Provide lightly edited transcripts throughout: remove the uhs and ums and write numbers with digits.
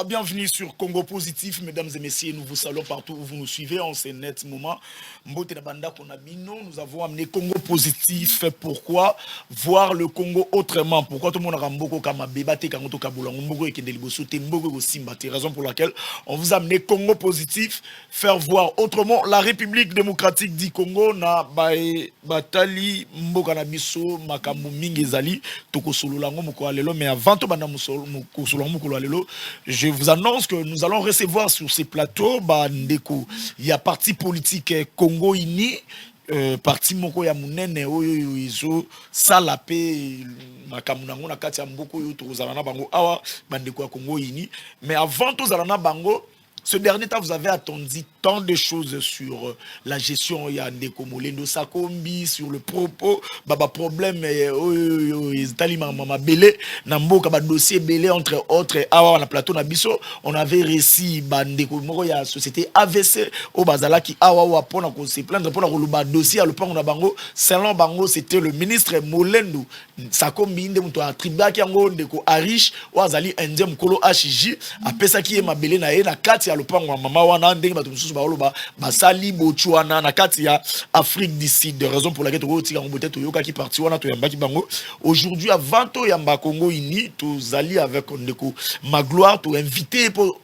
bienvenue sur Congo Positif, mesdames et messieurs, nous vous saluons partout où vous nous suivez en ce net moment. Mbote na banda konabino, nous avons amené Congo Positif. Pourquoi voir le Congo autrement? Pourquoi tout le monde a ramboko kama bebate kangoto kabula mboko et kendeliboso te mboko go simba? Raison pour laquelle on vous a amené Congo Positif, faire voir autrement la République démocratique du Congo na batali mboka na biso makambo mingi ezali toko solo lango moko alelo, mais avant to banda musolo moko solo moko alelo. Je vous annonce que nous allons recevoir sur ces plateaux Ndeko. Il y a parti politique Congo Ini, parti moko ya munene oyo izo salape makamunango na kati ya mboko yo tozalana bango awa bandeko ya Congo Ini. Mais avant tozalana bango, ce dernier temps, vous avez attendu tant de choses sur la gestion ya Ndeko Molendo Sakombi, sur le propos, problème, mama belé, namboka ba dossier belé entre autres, awa na plateau na biso, on avait réussi Ndeko moko ya société AVC au bazala qui awa wa pona ko se plaindre pona ko ba dossier le pango na bango, selon bango c'était le ministre Molendo Sakombi nde muto attribué ki yango Ndeko Arish ou azali indien mkolo HJ apesa ki e mabele na ye na kati ya lopango mama wana ndenge bato mususu ba oloba basali bochuana na kati ya Afrique du Sud, de raison pour laquelle to tika ngobote to yoka ki parti wana to yamba ki bango. Aujourd'hui avant to yamba Congo Ini to zali avec Ndeko Magloire to invité pour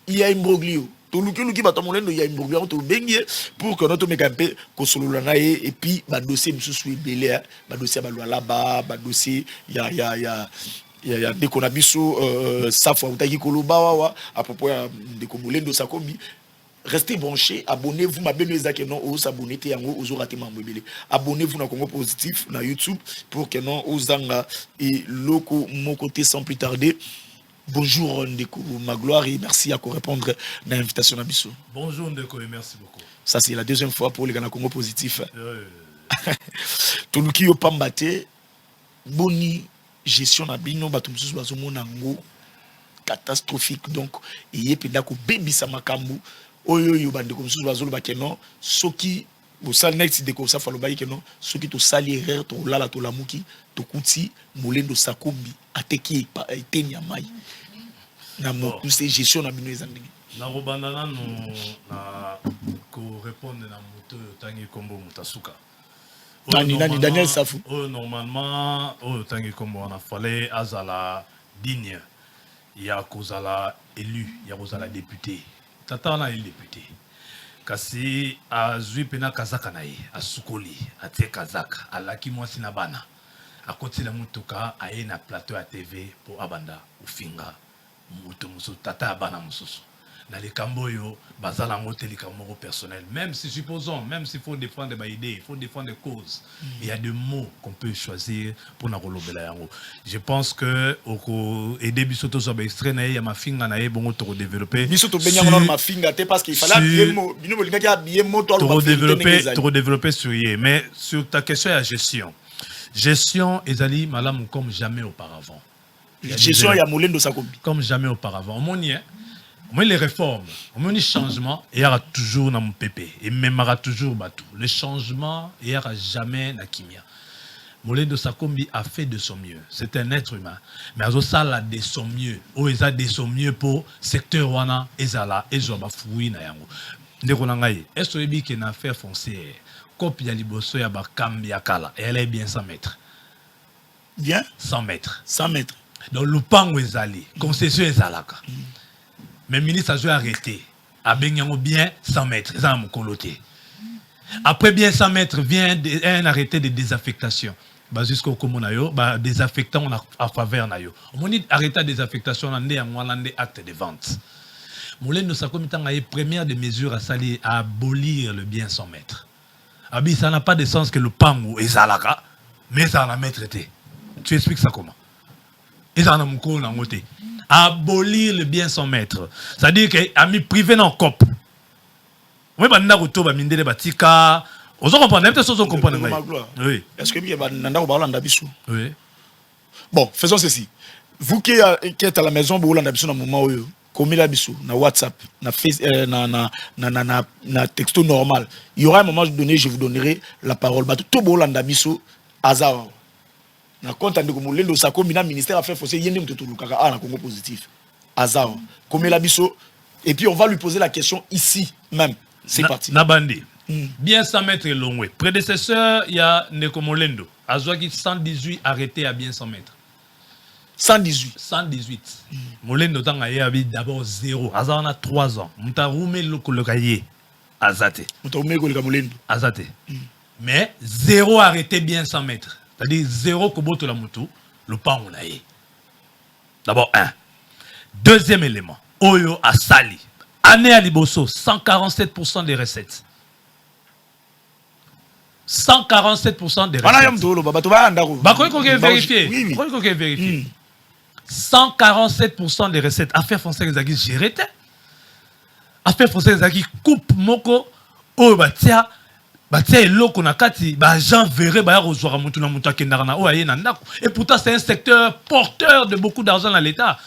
iya imbroglio to luki bato molendo ya imbroglio to bengie pour que notre mekampe ko solola na ye et puis ba dossier mususu ebele ba dossier ba lwa là-bas ba dossier ya Ndeko na biso safwa utaki koloba wa à propos ya Ndeko Molendo Sakombi. Restez branchés, abonnez-vous, ma belle non, aux abonnés, aux ratés, abonnez-vous dans Congo Positif, dans YouTube, pour que non, aux anga et loco, mon côté sans plus tarder. Bonjour Ndeko Magloire et merci à répondre à l'invitation à Bissou. Bonjour Ndeko et merci beaucoup. Ça c'est la deuxième fois pour les gars Congo Positif. Tout le qui pambate, boni gestion na bino, batumsus bazomonango catastrophique donc et puis d'accord baby samakambu. Oyo bande comme ça bazolo bakeno soki bosal next de ko sa falo bayi keno soki to sali erreur to lala to lamuki to kuti Molendo Sakombi ateki pa etenya mai na mo c'est gestion na bino ezandingi na robandana no na ko répondre na moto tangi kombo mutasuka nani Daniel Safu normalement tangi kombo na fallait azala digne ya kozala élu ya kozala député. Tata na il député. Kasi a zui pena kazaka na ye, a sukoli, a te kazaka, a laki mwasi na bana. A koti la mutuka a ye na plateau à TV pour abanda ou finga mutu musu tata abana mususu. Na les kamboyo bazala ngote les kamoro personnel. Même si supposons, même s'il faut défendre des idées, il faut défendre des causes. Il y a des mots qu'on peut choisir pour na kolobela yango. Je pense que au aider bisoto so ba extrait na ya mafinga na ye bongo to développer. Bisoto benya ngona mafinga te parce qu'il fallait bien mot, bino bolinga ki bien mot to développer sur ye. Mais sur ta question à gestion. Gestion ezali malamu comme jamais auparavant. Gestion ya Molendo Sakombi comme jamais auparavant. Mon y moi, les réformes, les changements, il y aura toujours dans mon pépé. Et même il y aura toujours bateau. Le changement, il n'y aura jamais dans Kimia. Molendo Sakombi a fait de son mieux. C'est un être humain. Mais il a de son mieux. Il a de son mieux pour le secteur wana. Il a fouillé na yango. Ndeko nangaye. Est-ce qu'il y a une affaire foncière? Copie ya liboso ya bakambi ya kala. Et elle est bien 100 mètres. Bien 100 mètres. 100 mètres. Donc le pango ezali. Concession ezalaka. Mais le ministre a dû arrêter. À Benyango bien 100 mètres. Ça mon coloté. Après bien 100 mètres vient un arrêté de désaffectation. Jusqu'au communayo, désaffectant à faveur nayo. On dit arrêté de désaffectation on a des acte de vente. Molendo Sakombi tanga première des mesures à salir à abolir le bien 100 mètres. Abi ça n'a pas de sens que le pango est zalaka, mais ça n'a pas traité. Tu expliques ça comment? Et ça n'a pas ngoté. Abolir le bien 100 mètres. C'est-à-dire que mis privé dans le cop. Oui, bah, retour bah, minde batika. Vous comprenez? Peut-être vous comprenez. Oui. Est-ce que vous avez oui. Bon, faisons ceci. Vous qui êtes à la maison, vous avez un moment où comme la bisou, na WhatsApp, na texto normal. Il y aura un moment donné, je vous donnerai la parole. Tout le monde a bisou, hasard. Na compte de Molendo Sakombi na ministère affaires foncières yende mtoto lukaka na Congo Positif. Azar. Comme la biso. Et puis on va lui poser la question ici même. C'est parti. Nabandi. Bien 100 mètres long. Prédécesseur, il y a Nekomolendo. Azouaki 118 arrêté à bien 100 mètres. 118. 118. Molendo tanga avait d'abord 0. Azar on a 3 ans. Mutarume lokolokaye. Azate. Mutarume koleka Azate. Mais 0 arrêté bien 100 mètres. C'est-à-dire 0 koboto la mutu. Le pan on a. D'abord 1. Deuxième élément. Oyo Asali. Année à Liboso, 147% des recettes. 147% des recettes. Vérifier. 147% des recettes. Affaires françaises qui gérées. Affaires françaises qui coupe moko. Oh batia. Batia et l'eau qu'on a kati. Bah Jean verré bah rejoindre mutuna muta kendarana. Oh aye nanda. Et pourtant c'est un secteur porteur de beaucoup d'argent dans l'État.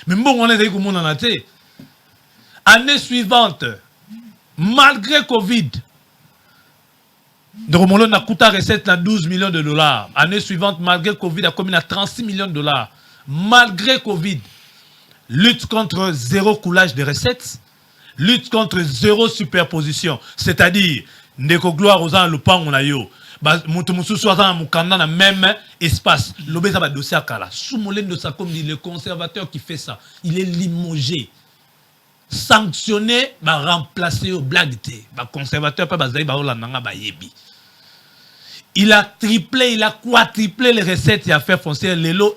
Mais bon on est avec mon en été. Année suivante, malgré Covid, donc on a coûté recette à 12 millions de dollars. Année suivante, malgré Covid, a commis à 36 millions de dollars. Malgré Covid, lutte contre zéro coulage de recettes, lutte contre zéro superposition. C'est-à-dire, ndeko gloire aux gens le pan on a yo. Mutumusou soit dans le même espace. L'obé ça va dossier à Kala. Soumoulène de ça, comme dit le conservateur qui fait ça, il est limogé. Sanctionné, remplacer au blague. Conservateur, il a triplé, il a quadruplé les recettes et affaires foncières, les lots,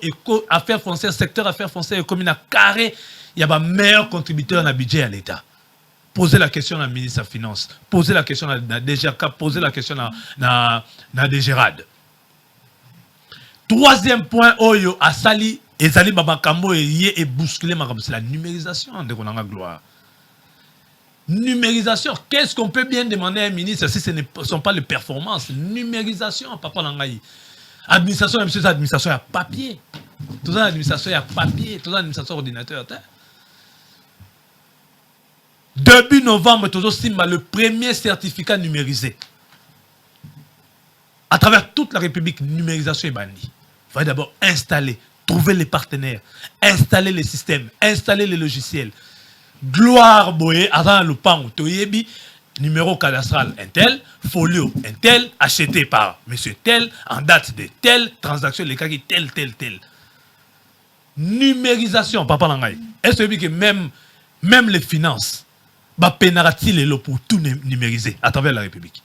affaires foncières, secteur affaires foncières et commune à carré. Il y a un meilleur contributeur dans le budget à l'État. Posez la question à la ministre des Finances, posez la question à la DGK, posez la question à la DGRAD. Troisième point, Oyo, Asali. Et Zali Babakambo et bousculé, c'est la numérisation de Ronanga Gloire. Numérisation, qu'est-ce qu'on peut bien demander à un ministre si ce ne sont pas les performances? Numérisation, papa Nangaï. Administration, même si c'est administration, il y a papier. Tout ça, administration, il y a papier. Tout ça, administration, ordinateur. Début novembre, le premier certificat numérisé. À travers toute la République, numérisation est bannie. Il faut d'abord installer. Trouver les partenaires, installer les systèmes, installer les logiciels. Gloire Boé, avant le pan, Toyebi, numéro cadastral Intel, folio Intel, acheté par monsieur tel, en date de telle, transaction, les cas qui tel. Numérisation, papa Langaï. Est-ce que même les finances, pénarati les lots pour tout numériser à travers la République?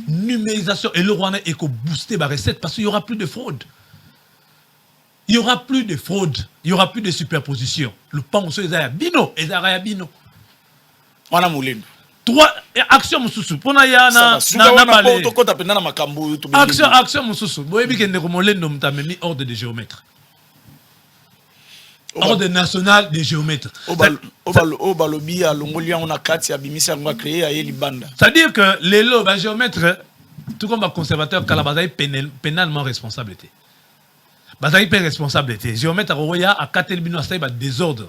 Numérisation, et le Rwanda est booster la recette parce qu'il n'y aura plus de fraude. Il n'y aura plus de fraude, il n'y aura plus de superposition. Le pan, c'est bino, et ça bino. On a moulin. 3 actions mususu. Pour action mususu. Boyebi kende ko molendo mtamemi ordre de géomètre. Ordre national des géomètres. Balobi à Longolia on a 4 ya bimisi on a créé à Libanda. C'est-à-dire que les lots géomètres tout comme un conservateur Kalabazai pénalement responsabilité. Bazali peut responsabilité. Géomètre Roya a 4 bino ça va désordre.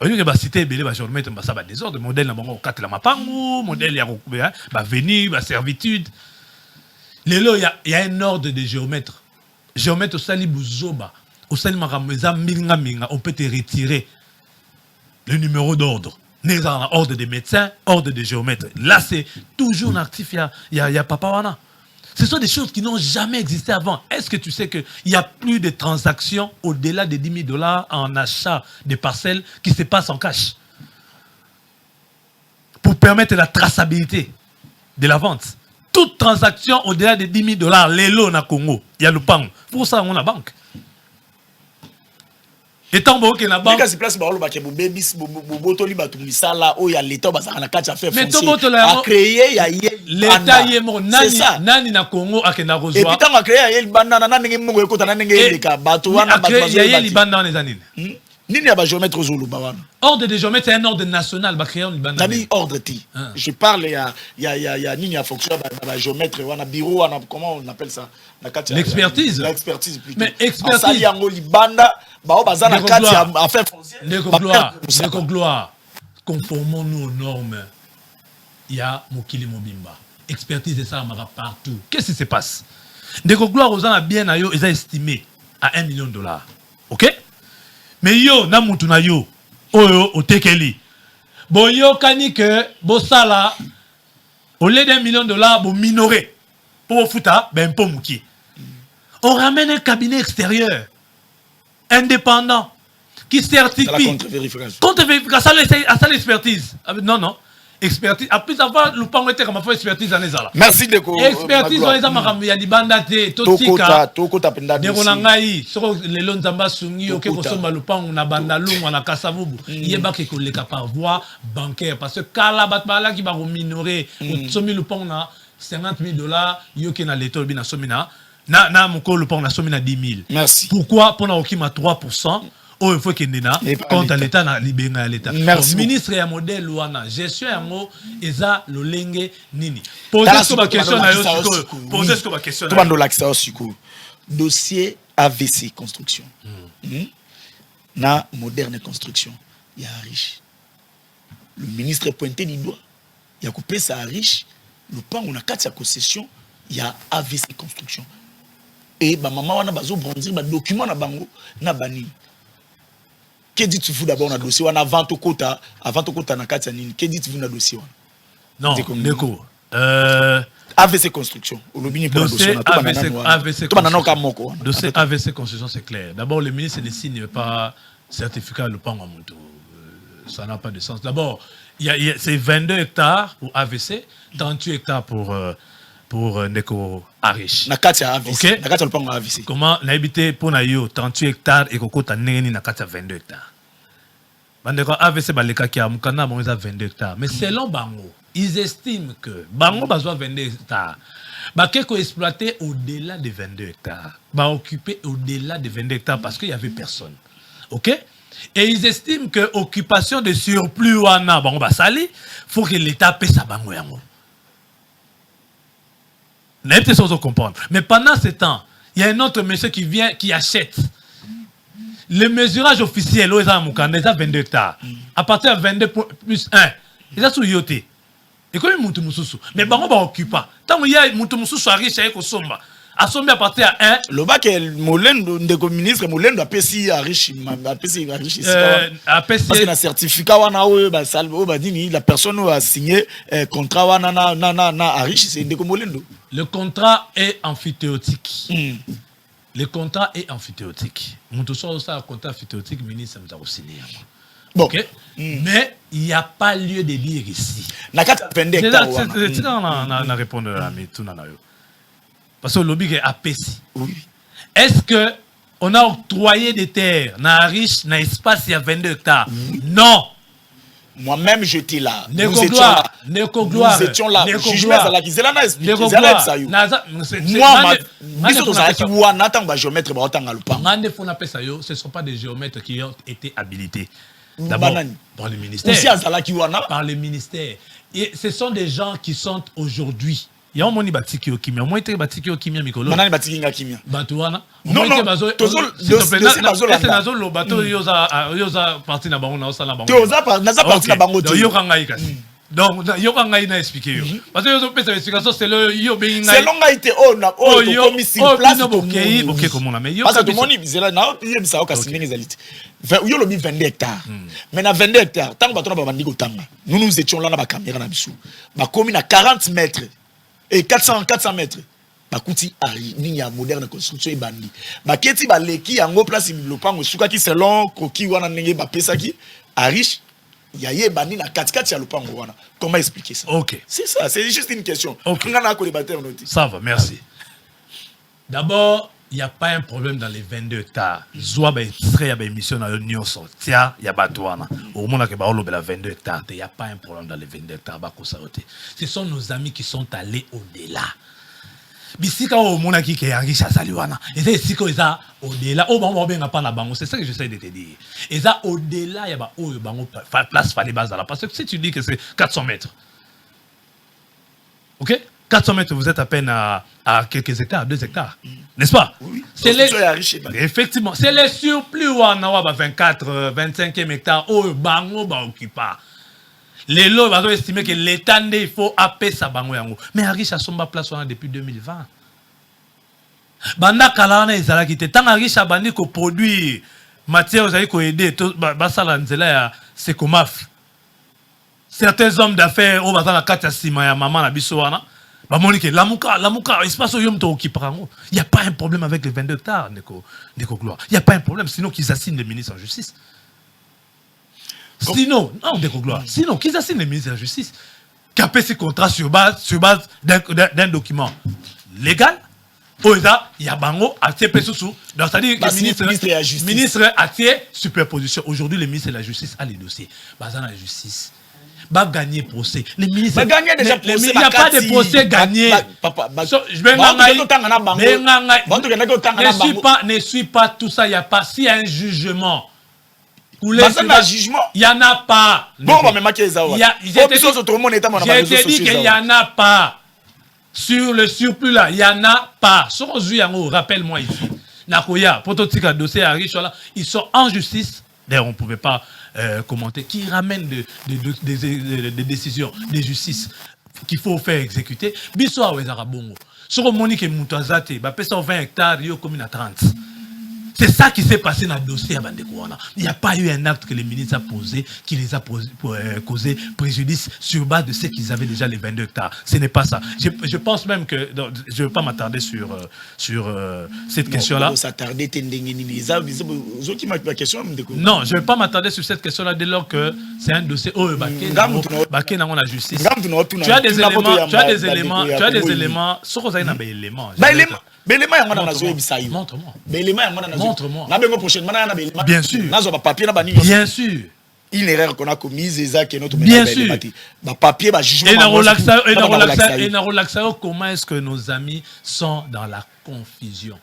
Au lieu que ba citer belé ba géomètre ça va désordre, modèle na bango 4 la mapangu, modèle ya ba venir, ba servitude. Lelo il y a un ordre de géomètre. Géomètre sali buzoba, au sali makameza minga, on peut te retirer le numéro d'ordre. Nous avons ordre des médecins, ordre des géomètres. Là c'est toujours actif, il y a papa wana. Ce sont des choses qui n'ont jamais existé avant. Est-ce que tu sais qu'il n'y a plus de transactions au-delà de 10 000 $ en achat de parcelles qui se passent en cash? Pour permettre la traçabilité de la vente. Toute transaction au-delà de 10 000 $, les lots na Congo, il y a le PAN. Pour ça, on a la banque. Et tant que la banque. Mais place ba ba baby botoli ba tumisala o ya l'État ba na kacha faire foncier. A créé ya l'État yemo nani na Congo akenda rozwa. Et puis tant a créé ya Libanda na ndenge mongo ekota na ndenge eleka bato wana bato bazo. Ya Libanda na zanine. Nini ya ba géomètre zulu ba wana. Ordre de géomètre c'est un ordre national ba créé en Libanda. Nani ordre ti. Je parle ya nini ya fonction ba géomètre wana bureau wana comment on appelle ça na kacha. L'expertise. L'expertise plutôt. Mais expertise. Ça yango Libanda. Ndeko gloire. Conformons-nous aux normes. Il y a Mokili Mobimba. Expertise de ça partout. Qu'est-ce qui se passe? Ndeko gloire aux gens bien ils ont estimé à $1 million. OK? Mais yo, na mutu na yo, oyo otekeli boyo kani que bosala au lieu d'$1 million bo minoré pour futa ben po muki on ramène un cabinet extérieur indépendant qui certifie contre-vérification ça l'expertise non expertise après avoir le pango était comme faut expertise en ezala merci de expertise on les a makambo ya libanda te totika de ngai soko lelo nzamba sungi oke kosomba le pango na banda lungu na kasavubu yeba ke koleka par voie bancaire parce que kala bat bala ki ba minorer somi le pango na $50,000 yoke na leto bi na somina na moko le pango na somina 10,000 merci pourquoi pour na okima 3%. Oh, il faut qu'il y ait contre l'État na libérer l'État. Le ministre ya modèle wana gestion yango eza lolenge nini. Posez ce ma question na yo siko. Posez ce ma question. Tout bando l'accès siko. Dossier AVC construction. Na moderne construction. Il y a riche. Le ministre est pointé du doigt. Il y a coupé ça riche. Le pan on a 4 concession, il y a AVC construction. Et ba maman wana bazo bronzer ba document na bango na bani. Que dites-vous d'abord dans le dossier avant tout quota na Katanine? Que dites-vous dans le dossier? Non, Neko. AVC Construction. Dossier AVC Construction, c'est clair. D'abord, le ministre ne signe pas certificat le pan en moto. Ça n'a pas de sens. D'abord, c'est 22 hectares pour AVC, 38 hectares pour Neko Arish. Nakatia AVC. Nakatia le pan AVC. Comment l'habité pour Nayo 38 hectares et Kokota Neni Nakatia 22 hectares. Bandeko AVC baleka ki amukana bon 22 hectares. Mais selon Bango, ils estiment que Bango besoin 22 hectares. Bah qu'est-ce exploité au-delà de 22 hectares. Bah occupé au-delà de 22 hectares parce qu'il y avait personne. OK? Et ils estiment que occupation de surplus wana Bango ba sali, faut que l'État paie sa Bango yango. N'êtes pas comprendre. Mais pendant ce temps, il y a un autre monsieur qui vient, qui achète. Le mesurage officiel, il y a 22 hectares. À partir de 22 plus 1, il y a sous yoté. Et comme il y a mais il va occuper. Tant qu'il y a un riche, il y a à sommer à partir de 1. Le bac est Molendo, le ministre Molendo a payé à riche. Parce que le certificat, la personne a signé contrat à riche, c'est Molendo. Le contrat est amphithéotique. Le contrat est amphithéotique. Mon tout ça, un contrat amphithéotique, ministre, ça me signé. Bon. Okay? Mais il n'y a pas lieu de dire ici. C'est là qu'on a répondu à tout. Parce que le lobby est APC. Oui. Est-ce qu'on a octroyé des terres dans riche, dans l'espace, il y a 22 hectares? Non. Moi-même, j'étais là. Nous étions là. Nous étions là. Jugement à la Gizela n'a expliqué. Moi, ce ne sont pas des géomètres qui ont été habilités. D'abord, par le ministère. Par le ministère. Et ce sont des gens qui sont aujourd'hui. Il y a un moni batiki au kimia. Moi, il batiki au kimia mikolo. Manani batiki nga kimia. Batuana. Non, non. Est-ce nazo lo bateau yoza parti na bango na osala bango. Naza parti na bango. Donc yoka ngai kasi. Donc yoka ngai na expliquer yo. Parce que yozo pesa explication c'est le yo be ngai. C'est longa été comme ici place. OK comme on a mais yo. Parce que tout moni bizela na yem sa oka sinenge zalite. Yo lobi 22 hectares. Mais na 22 hectares, tant bato na ba bandiko tanga. Nous étions là na ba caméra na bisu. Ba komi na 40 mètres. Et 400 mètres. Bakuti ari ni ya moderne construction et bandi. Baketi ba leki yango place le pango suka ki selon koki wana nenge ba pesa ki arish ya ye bandi na katikati ya le pango wana. Comment expliquer ça? OK. C'est ça, c'est juste une question. Okay. Ça va, merci. D'abord, il n'y a pas un problème dans les 22 hectares. Zoa ba extrait ya ba émission na nyonso. Tia ya batwana. Au moment que ba olobe la 22 hectares, il n'y a pas un problème dans les 22 hectares ba ko saoté. Ce sont nos amis qui sont allés au-delà. Bisika au monde qui est riche à Saliwana. Et c'est ici qu'ils ont au-delà. Oh, bon, ben, pas na bango. C'est ça que j'essaie de te dire. Et ça, au-delà, il y a oh, bango place fallait base là. Parce que si tu dis que c'est 400 mètres. OK? 400 mètres, vous êtes à peine à quelques hectares, 2 hectares. N'est-ce pas? Oui. C'est effectivement, c'est les surplus où on a 24, 25 hectares. Oh, bango, ba occupa. Les lots vont estimer que l'État il faut appeler sa bango yango. Mais Arish a somba place depuis 2020. Banda kalana ezala qui te tant Arish a bandi ko produire matière vous allez aider basala nzela ya Secomaf. Certains hommes d'affaires au bazala kata sima ya maman na biso wana ba monique lamuka espace yom to qui prend. Il y a pas un problème avec les 22 hectares Ndeko Gloire. Il y a pas un problème sinon qu'ils assignent le ministre en justice. Sinon, non, Ndeko Gloire. Sinon qu'ils assignent le ministre en justice. Capé ces contrats sur base d'un document légal. Il y a bango à tiers sous. Donc c'est-à-dire que le ministre a tiers superposition. Aujourd'hui, le ministre de la Justice a les dossiers. Basant la justice. Va gagner procès. Les ministres. Il n'y a pas de procès gagné. Ne suis pas tout ça. Il n'y a pas. S'il y a un jugement. Il n'y en a pas. J'ai dit qu'il n'y en a pas. Sur le surplus là, il n'y en a pas. Rappelle-moi ici. Nakoya, prototype dossier à Riche, ils sont en justice. D'ailleurs, on ne pouvait pas commenter. Qui ramène des décisions de justice qu'il faut faire exécuter. Biso Wezara Bongo. Sur Monique et Moutazate, ça 20 hectares, il y a comme 30. C'est ça qui s'est passé dans le dossier à Bandekouana. Il n'y a pas eu un acte que le ministre a posé qui les a causé préjudice sur base de ce qu'ils avaient déjà les 22 hectares. Ce n'est pas ça. Je pense même que... je ne veux pas m'attarder sur cette question-là. Non, je ne veux pas m'attarder sur cette question-là dès lors que c'est un dossier... Baké dans la justice. Tu as des éléments... Montre-moi. Bien sûr. Bien sûr. Une erreur qu'on a commise, c'est notre bien sûr. Papier, jugement. Comment est-ce que nos amis sont dans la confusion?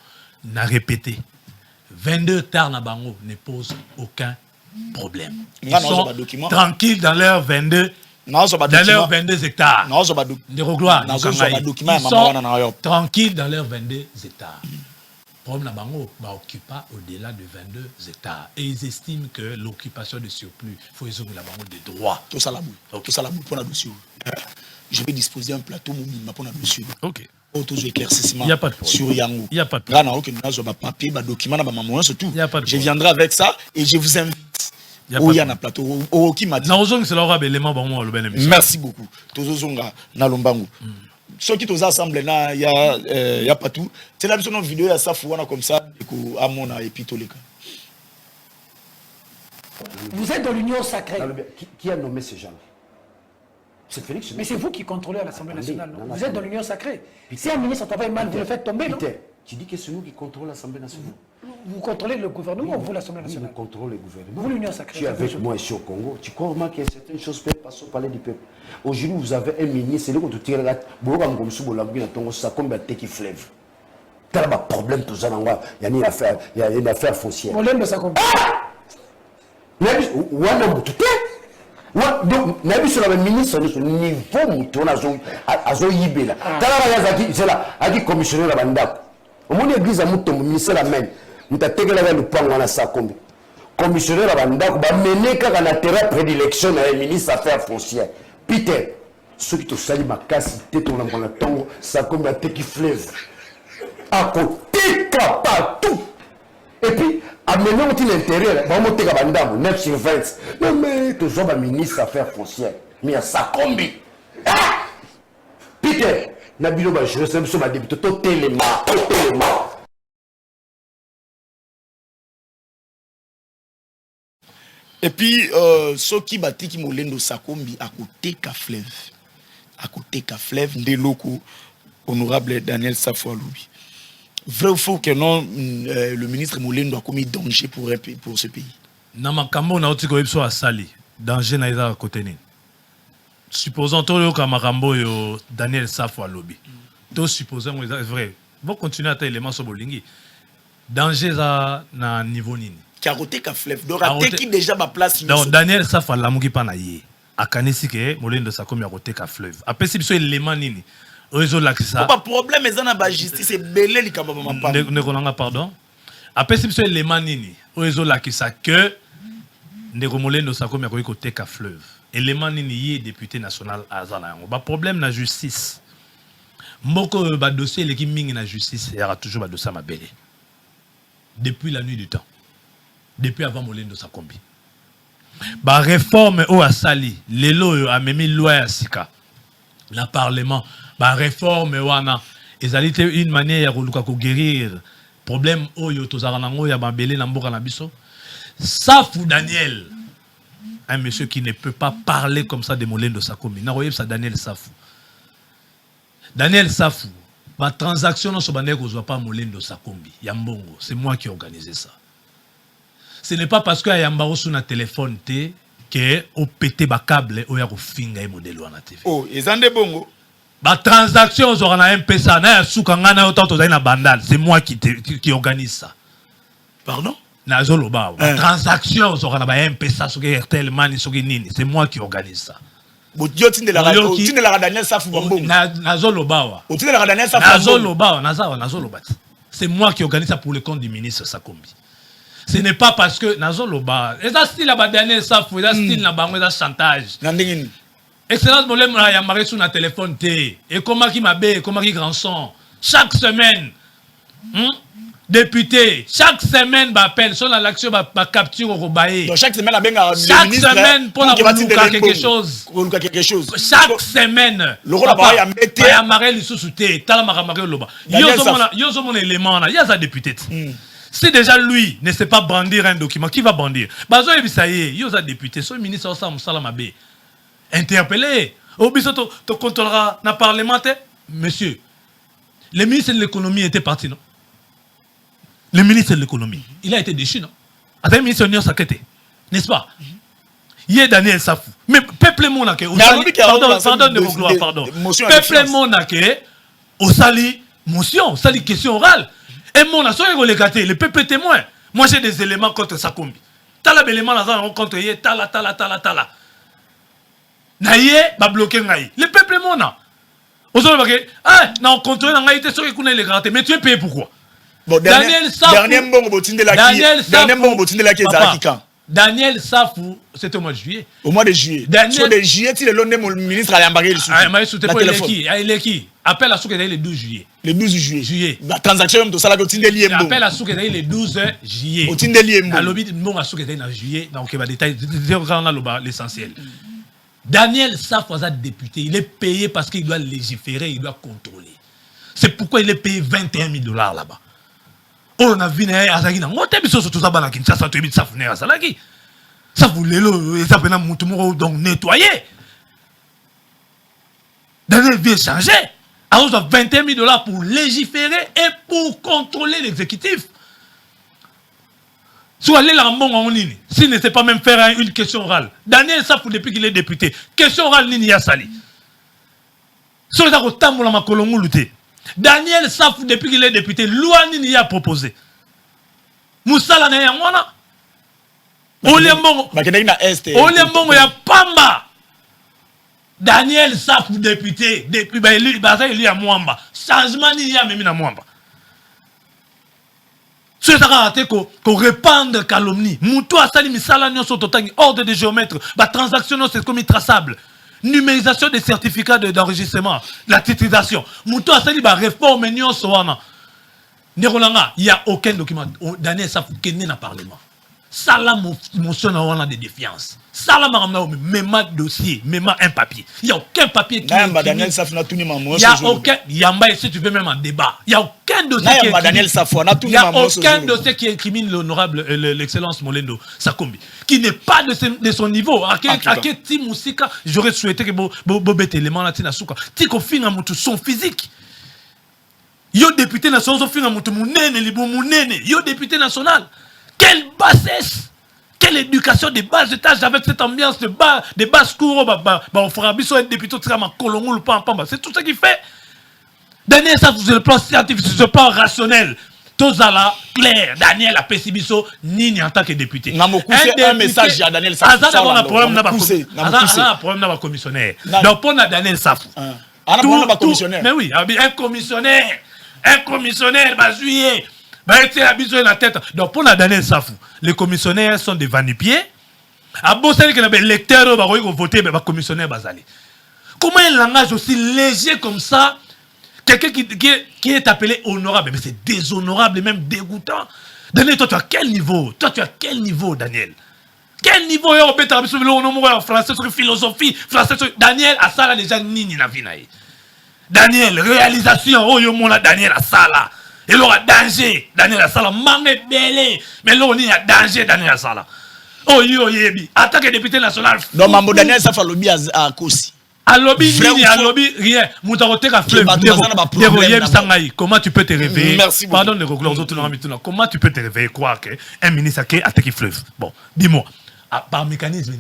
N'a répété. 22 hectares na bango ne posent aucun problème. Ils sont tranquilles dans leurs 22 hectares. Ils sont tranquilles dans leurs 22 hectares. Problème na bango occupa au-delà de 22 hectares et ils estiment que l'occupation de surplus faut ils ont la bango de droit. Tout ça la boue pour la dossier. Je vais disposer un plateau pour la dossier. OK. Autos éclaircissement sur Yango. Il y a pas de problème. Là aucun papier, document na maman surtout. Je viendrai avec ça et je vous invite. Il y a un plateau qui m'a dit. Merci beaucoup. Tozozonga na lombango. Ceux qui sont assemblés là, il y a pas tout. C'est la mission vidéo à ça fouana comme ça à mon épitolika. Vous êtes dans l'union sacrée. Qui a nommé ces gens? C'est Félix. Mais c'est vous qui contrôlez à l'Assemblée nationale. Vous êtes dans l'union sacrée. Si un ministre travaille mal, vous le faites tomber, non? Tu dis que c'est nous qui contrôlons l'Assemblée nationale. Vous contrôlez le gouvernement ou vous l'Assemblée nationale? Nous contrôlons le gouvernement. Vous l'union sacrée. Tu es avec moi ici au Congo. Tu crois vraiment que certaines choses peuvent passer au palais du peuple. Aujourd'hui, vous avez un ministre, c'est lui qui tire la tête. Il y a un problème, tout ça. Il y a une affaire foncière. On l'aime de ça comme ça. Donc, nous avons sur le ministre de niveau, nous avons Yibela. C'est là, il y a commissionnaire de la bande. Au moins, l'église a monté, le ministère la même. Nous avons le point, on a ça comme commissionnaire de la bande, on va mener quand on a terrain prédilection dans les ministres des Affaires foncières. Peter, ceux qui te saluent ma casse, ils te dans la tombe, ça comme un petit fleuve. À côté, partout. Et puis, amener au l'intérieur, on va monter à Bandam, 9 sur 20. Non, mais tu es un ministre des Affaires foncières. Mais ça combi. Ah! Peter, Nabilo, je ressemble sur ma débute, totalement. Et puis, ceux qui battent qui m'ont Sakombi à côté de fleuve. À côté de fleuve, des locaux, honorable Daniel Safoualoubi. Vrai ou faux que non, le ministre Moulin doit commettre danger pour ce pays? Namakambo na otiko epso asali danger na eza côté ni. Supposons to yo kamakambo yo Daniel Safoualoubi. To supposons moi vrai. Vous continuez à tailler éléments sur bolingi. Danger za na niveau nini? Karoté ka fleuve. Donc raté qui déjà ma place. Donc Daniel Safoualoubi pa na ye. Akanisi ke Moulin de Sakomi a roté ka fleuve. Après si biso élément nini? Pas problème, mais la justice c'est belé li kamba mama. Ne pardon. Après si c'est les manini, oezo la qui ça que Ndegomolé no sako mi akoki côté ka fleuve. Élément nini yi député national azana. Ba problème na justice. Mboko ba dossier les qui mingi na justice, il y aura toujours ba dossier ma belé. Depuis la nuit du temps. depuis avant Molendo Sakombi. Ba réforme au asali, lelo a memi loi ya sika. Le Parlement, ba réforme wana, ezali te une manière ya ko guérir problème oyo tozara nango ya babele na mboka na biso. Safou Daniel, un monsieur qui ne peut pas parler comme ça de Molendo Sakombi. Na royeb ça Daniel Safou. Daniel Safou, ma transaction non so bandé ko zo pas Molendo Sakombi, ya mbongo, c'est moi qui ai organisé ça. Ce n'est pas parce que Yambaro sur un téléphone que au pété ba câble ou ya ko finga modèle wana TV. Oh, ezande bongo. Ba transaction zo na M-Pesa na suka ngana autant to na bandal, c'est moi qui organise ça. Pardon? Na zoloba. Ba transaction zo na ba M-Pesa sur RTL Mani sur nini, c'est moi qui organise ça. Bo tinde la Daniel Safou bongo. Na zoloba. O tinde la Daniel Safou. Na zoloba, na zoloba. C'est moi qui organise ça pour le compte du ministre Sakombi. Ce n'est pas parce que Nazoloba, et ça style là Daniel Safou, et ça style là bango, et ça chantage. Excellence problème là, il y a marqué sur un téléphone T. Et comment qui m'a bé, comment qui grand son. Chaque semaine, député, chaque semaine m'appelle sur l'action ma capture au Robaye. Donc chaque semaine la chaque semaine pour avoir quelque chose. Chaque semaine. Le rôle là il y a marqué les sous-soutés, t'as la marqué loba. Yo mon élément là, il y a ça député. Si déjà lui ne sait pas brandir un document, qui va brandir? Bazo Ebisaye, il y a député, son ministre Osam Salamabé, interpellé. Au biso tu contrôleras dans le parlementaire. Monsieur, le ministre de l'économie était parti, non? Le ministre de l'économie, il a été déchu, non? Attends, le ministre de l'Union sacrée, n'est-ce pas? Il y a Daniel Safou. Mais peuple monake, pardon de vos gloires, pardon. Peuple monake, au sali, motion, sali question orale. Et mon nation est gâté, le peuple témoin. Moi j'ai des éléments contre Sakombi. Tala éléments là contre yé, tala. Naïe, va bloquer naïe. Le peuple mon na. Aujourd'hui que ah, non contrôle naïe te sur qu'on est les gâtés, mais tu es payé pourquoi? Bon, Daniel Safou. Dernier bon botinde la qui est quand? Daniel Safou, c'était au mois de juillet. Au mois de juillet. Sur de juillet, il est l'un des ministres à l'embarquer le sous. Ah, mais c'était pas il est qui? Appelle à Souk le 12 juillet. Le 12 juillet. La transaction de ça là que lié. Appelle à Souk le 12 juillet. Au tinde lié. À lobby mon à Souk dans juillet, donc il va détailler l'essentiel. Daniel Safou est député, il est payé parce qu'il doit légiférer, il doit contrôler. C'est pourquoi il est payé $21 000 là-bas. On a vu Azagina, on t'a vu sur tout ça, ça tu es Safou Nera Salaki. Ça voulait le, ça peut nous donc nettoyer. Daniel vient changer. Alors, on a $21 000 pour légiférer et pour contrôler l'exécutif. Si aller là en ligne, s'il ne sait pas même faire une question orale, Daniel Safou depuis qu'il est député, question orale Nini Sali. Si on a autant de ma colombe Daniel Safou depuis qu'il est député, loi Nini a proposé. Moussala na yangwana. Oliambongo ya Pamba. Daniel Safou député, depuis il y a Mwamba. Changement il y a même na Mwamba. Ce qui qu'on répande calomnie. Moutou a sali misala nyonso totangi ordre de géomètre. La transaction c'est comme traçable. Numérisation des certificats d'enregistrement. La titrisation. Moutou a sali ba réforme nyonso wana. Neronanga, il n'y a aucun document. Daniel Safou qui n'est pas parlement. Ça là, motion de défiance. Ça là, même un dossier, même un papier. Il n'y a aucun papier qui est. Daniel Safou n'a tout ni il n'y a aucun. Il y a si tu veux même un débat. Il n'y a aucun dossier qui est. Daniel Safou n'a tout ni il n'y a aucun dossier qui incrimine l'honorable, l'excellence Molendo Sakombi. Qui n'est pas de son niveau. À quel type musique j'aurais souhaité que Bobette élément là, Tinasuka. Tiko fin à son physique. Yo député national, yo député national. Quelle bassesse! Quelle éducation de bas étage avec cette ambiance de basse cour, on fera biso un député qui sera colombo le pamba. C'est tout ce qu'il fait. Daniel, ça sur le plan scientifique, sur le plan rationnel. Tozala, clair, Daniel a péci biso, ni en tant que député. Un message à Daniel Safou. On a un problème dans la commissionnaire. Donc, pour Daniel Safou. Mais oui, un commissionnaire, va juillet. La tête. Donc pour la Daniel Safou, les commissionnaires sont des vanipiers. À bon c'est que les lecteurs vont voter, mais les commissionnaires bazali. Comment un langage aussi léger comme ça, quelqu'un qui est appelé honorable, mais c'est déshonorable et même dégoûtant. Daniel, toi, tu as quel niveau? Toi, tu as quel niveau, Daniel? Quel niveau est au bêta sur le français, sur philosophie, français, sur Daniel, à ça, déjà, nini na vinaï. Daniel, réalisation, oh, yo, mon Daniel, à ça, là. Et là, danger, Daniel, à ça, là. Mangé belé. Mais là, on y a danger, Daniel, à ça, là. Oh, yo, yebi. Attaque député national. Non, Mambo Daniel, ça fait lobby à Kosi. À lobby, nini, à lobby, rien. Moutarotek fleuve. Comment tu peux te réveiller? Merci beaucoup. Pardon de conclure, comment tu peux te réveiller, croire qu'un ministre a attaqué fleuve? Bon, dis-moi. Par mécanisme.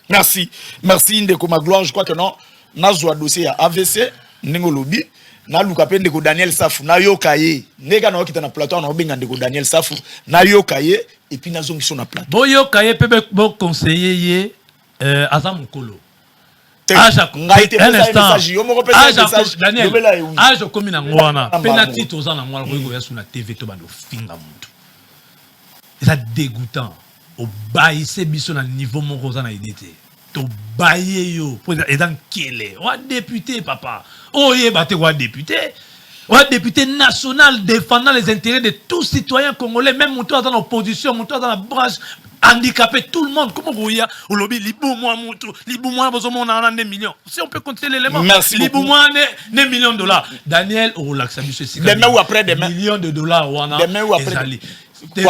Merci. Merci, Ndeko Magloire. Je crois que non. Nazwa dossier à AVC, Nengo Lobby. Na lukape Ndeko Daniel Safu. Na yokaye. Nega na okita na plateau na obenga Ndeko Daniel Safu. Na yokaye. Et puis na zongi sur na plateau. Bo yokaye peut bon conseiller Azam Mokolo. Un instant. Daniel. Age comme na ngwana. Penalty tozan na ngwana ko ya sur la TV to bando finga mutu. C'est dégoûtant. Au bail c'est biso na niveau moko za na idée. To baye yo pour dans kele. Wa député papa. Oh yeba te wa député. Wa député national défendant les intérêts de tous citoyens congolais, même monto dans l'opposition, monto dans la branche handicapé tout le monde. Comment vous y a au lobby libou moi monto, libou moi besoin on a des millions. Si on peut compter l'élément. Merci libou moi des millions de dollars. Daniel au lac ça ceci. Demain ou après demain. Millions de dollars ou demain ou après. Des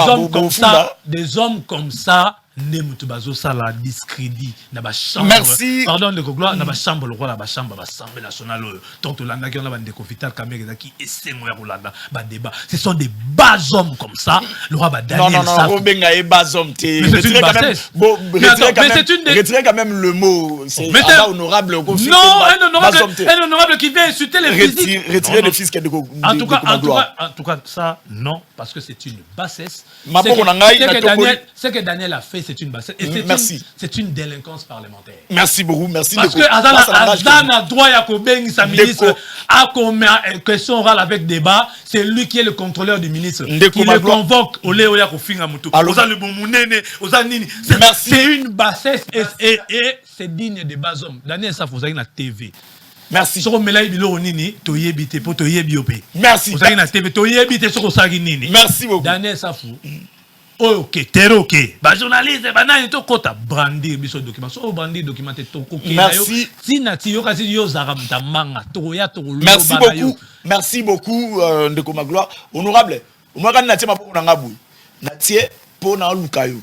hommes comme ça, Nemutubazo ça la discrédit na ba chambre. Merci. Pardon de gloire na ba chambre le roi na ba chambre l'Assemblée nationale tonto landa qui on a bande confital caméra qui essaie moi Rolanda ba débat. Ce sont des bas hommes comme ça, le roi ba Daniel ça. Non, Robenga est bas homme té. Mais c'est une bassesse. Retirez quand même le mot, c'est honorable au conflit. Non, un honorable qui vient insulter les physiques. Retirez le fils de en tout cas ça non parce que c'est une bassesse. Ce que Daniel a fait c'est une bassesse. Et c'est une délinquance parlementaire. Merci beaucoup, merci. Parce que Azan a droit à Kobengi, sa ministre, à qu'on question orale avec débat, c'est lui qui est le contrôleur du ministre. Qui le convoque au Léo Yakofinga Moutou. C'est une bassesse et c'est digne de bas hommes. Daniel Safouzaï na TV. Merci. Merci. Merci beaucoup. Daniel Safou. Ok, t'es ok. Bah journaliste, bah n'a pas kota brandir biso document. So brandir documenté ton coquille. Merci. Sinati yo kasi yo zaram ta manga. Merci beaucoup. Merci beaucoup Ndeko Magloire. Honorable. Moi quand natie ma pour na ngabou. Natie pour na lukayo.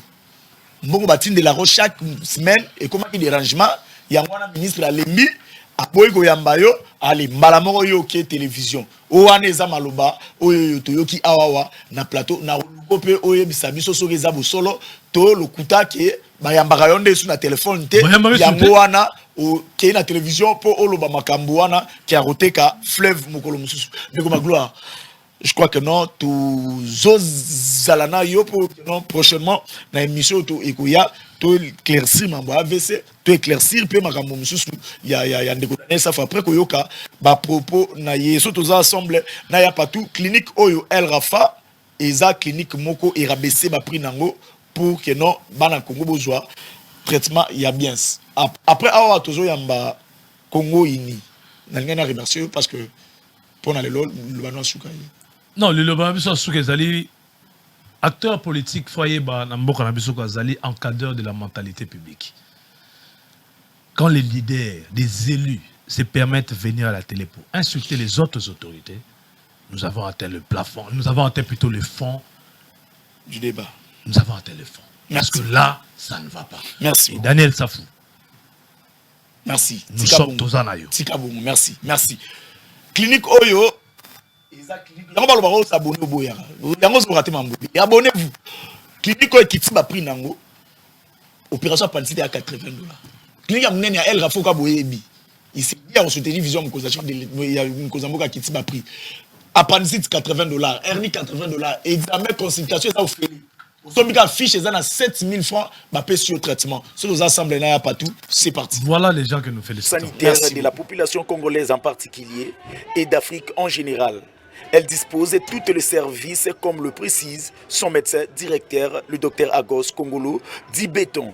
Mbongo batine de la roche chaque semaine et comment il dérangement. Yangwana ministre la lembi. Aboy Goyambayo, allez, Malamoro Yoke télévision. Oaneza Maloba, Oyo Toyoki Awawa, na plateau, na Rukope, Oye Bisabiso Sorezabo Solo, To Lokuta qui Bayambarayonde sur la téléphone, Yangoana, qui est la télévision, pour Oloba Makambuana, qui a roté qu'à fleuve Mokolo Moussou. Mais comme gloire. Je crois que non, tout Zalana yo pour non prochainement dans l'émission to Ekoya to éclaircir mambo AVC to éclaircir pe makambo mususu ya Ndeko Daniel Safu après koyoka ba propos na yeso to za ensemble na ya partout clinique oyo El Rafa eza clinique moko erabese ba prix nango pour que non bana Congo besoin traitement ya bien après awa tozo yamba Congo ini na ngena remercier parce que pour na le bano suka. Non, le Lobambiso Soukezali, acteur politique, foyer, Namboka Nabiso Kazali, encadreur de la mentalité publique. Quand les leaders, des élus, se permettent de venir à la télé pour insulter les autres autorités, nous avons atteint le plafond, nous avons atteint plutôt le fond du débat. Nous avons atteint le fond. Merci. Parce que là, ça ne va pas. Merci. Et Daniel Safou. Merci. Nous sommes tous en aïe. Merci. Merci. Clinique Oyo. Abonnez-vous. Clinique qui a pris nango. Opération appendicite à 80 $. Clinique a mené à El Rafoka Boyebi. Il s'est dit on se télévision une causation de une causamboka qui a pris. Appendicite 80 $, hernie 80 $, examen consultation ça offert. Au sommet fiche ça à 7 000 francs bah payer sur traitement. Sur nos assemblées n'a pas tout, c'est parti. Voilà les gens que nous félicitons. Sanitaire de la population congolaise en particulier et d'Afrique en général. Elle dispose de tous les services, comme le précise son médecin directeur, le docteur Agos Kongolo, dit béton.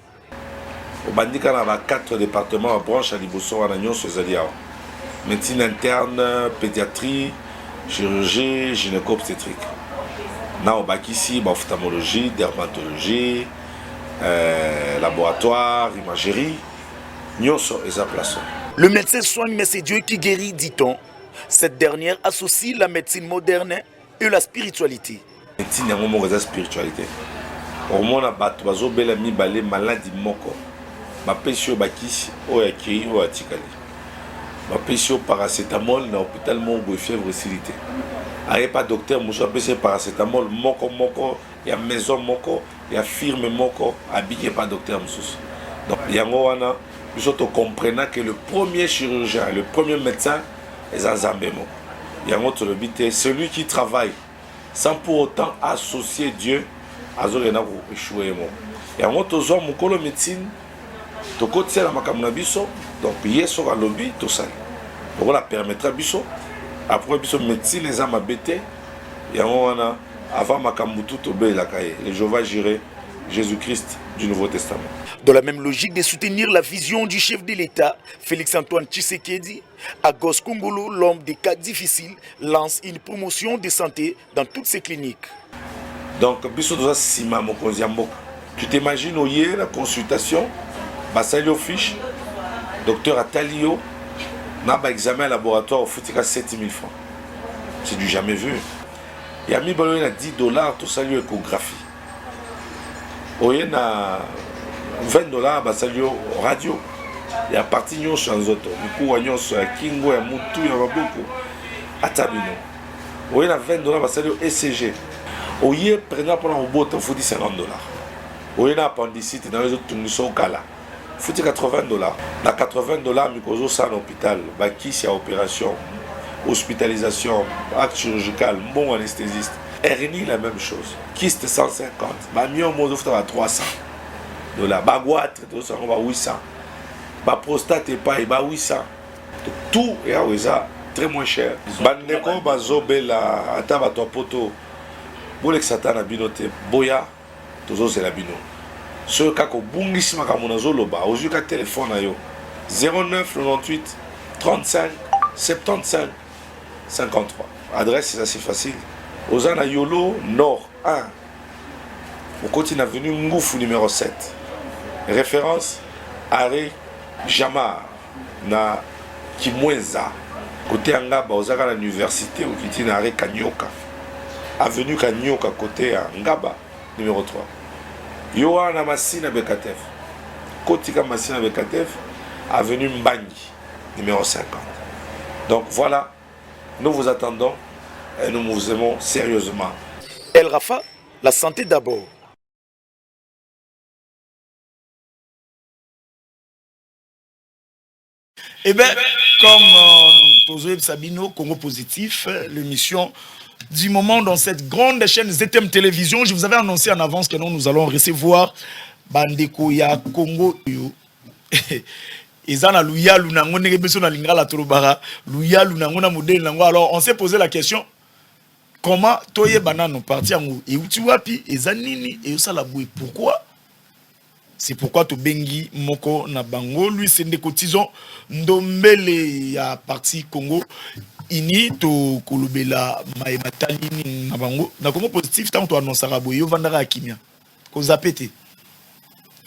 Au Bandika, il y a 4 départements à branche à Liboso, à Nyon, médecine interne, pédiatrie, chirurgie, gynéco-obstétrique. na obakisi ba ophtalmologie, dermatologie, laboratoire, imagerie, nyonso eza place. Le médecin soigne, mais c'est Dieu qui guérit, dit-on. Cette dernière associe la médecine moderne et la spiritualité. Médecine yango moko eza spiritualité. Omona bato bazobela mibale maladie moko. Bapesi yo bakisi oyo akei oyo atikali. Bapesi yo paracétamol na hôpital moko fièvre silité. Aye pas docteur muso apesi paracétamol moko ya maison moko ya firme moko habillé pas docteur mususu. Donc yango wana biso to comprenant que le premier chirurgien, le premier médecin est Nzambe moko. Yango to le bité celui qui travaille sans pour autant associer Dieu à zolena ko échouer moko. Yango to zo mukolo médecine to kotia la makamuna biso donc yeso ka lobby to sali. Donc on la permettra biso après biso médecine les âmes abété yango wana avant makambutu to be la kaye les Jéhovah Jireh Jésus-Christ du Nouveau Testament. Dans la même logique de soutenir la vision du chef de l'État, Félix-Antoine Tshisekedi, Agos Kongolo, l'homme des cas difficiles, lance une promotion de santé dans toutes ses cliniques. Donc, biso doza sima mokonzi mboka. Tu t'imagines au hier la consultation, basalio fiche, docteur Atalio, na ba examen laboratoire au foutika 7000 francs. C'est du jamais vu. Il y a mis baloye na $10 to salio échographie. Oye na $20 basalio radio. Il y a parti nyonso ya nzoto, mikuwa nyonso ya kingo ya mutu ya maboko atabino. Oye na $20 basalio ECG. Oye prenant pour robot faut $50. Oye na appendicite na les autres tungiso kala. Faut $80. Na $80 mikozo sa na hôpital, ba kisi ya opération, hospitalisation, acte chirurgical, bon anesthésiste. Hernie la même chose. Kyste 150. Ba mio mozo faut à $300. Ba goitre to ça va 800. Ba prostate pas ba 800. Tout est à très moins cher. Bandeko bazobela ata ba to poto. Bolek satana binote boya tozo c'est la bino. Ce kako bungisi makamona zoloba ozuka téléphone na yo 09 98 35 75 53. Adresse c'est assez facile. Ozana Yolo Nord 1. Au côté avenue Ngoufou numéro 7. Référence Arrêt Jamar na Kimwenza. Côté Angaba ozaka à l'université au kiti na Arrêt Kanyoka. Avenue Kanyoka côté Ngaba numéro 3. Yoana Massina Bekatef. Kotika Massina Bekatef avenue Mbangi numéro 50. Donc voilà, nous vous attendons et nous vous aimons sérieusement. El Rafa, la santé d'abord. Eh bien, comme Tozoeb Sabino, Congo Positif, l'émission du moment dans cette grande chaîne ZTM Télévision, je vous avais annoncé en avance que nous allons recevoir Bandeko ya Congo. Alors, on s'est posé la question. Comment toye banano parti en et utiwapi et zanini et usalaboué pourquoi c'est pourquoi to bengi moko na bango lui c'est des cotisons ndombele ya parti Congo ini to kolobela maematali na bango na Congo Positif tant to annoncer aboyo vandara akimia ko zapete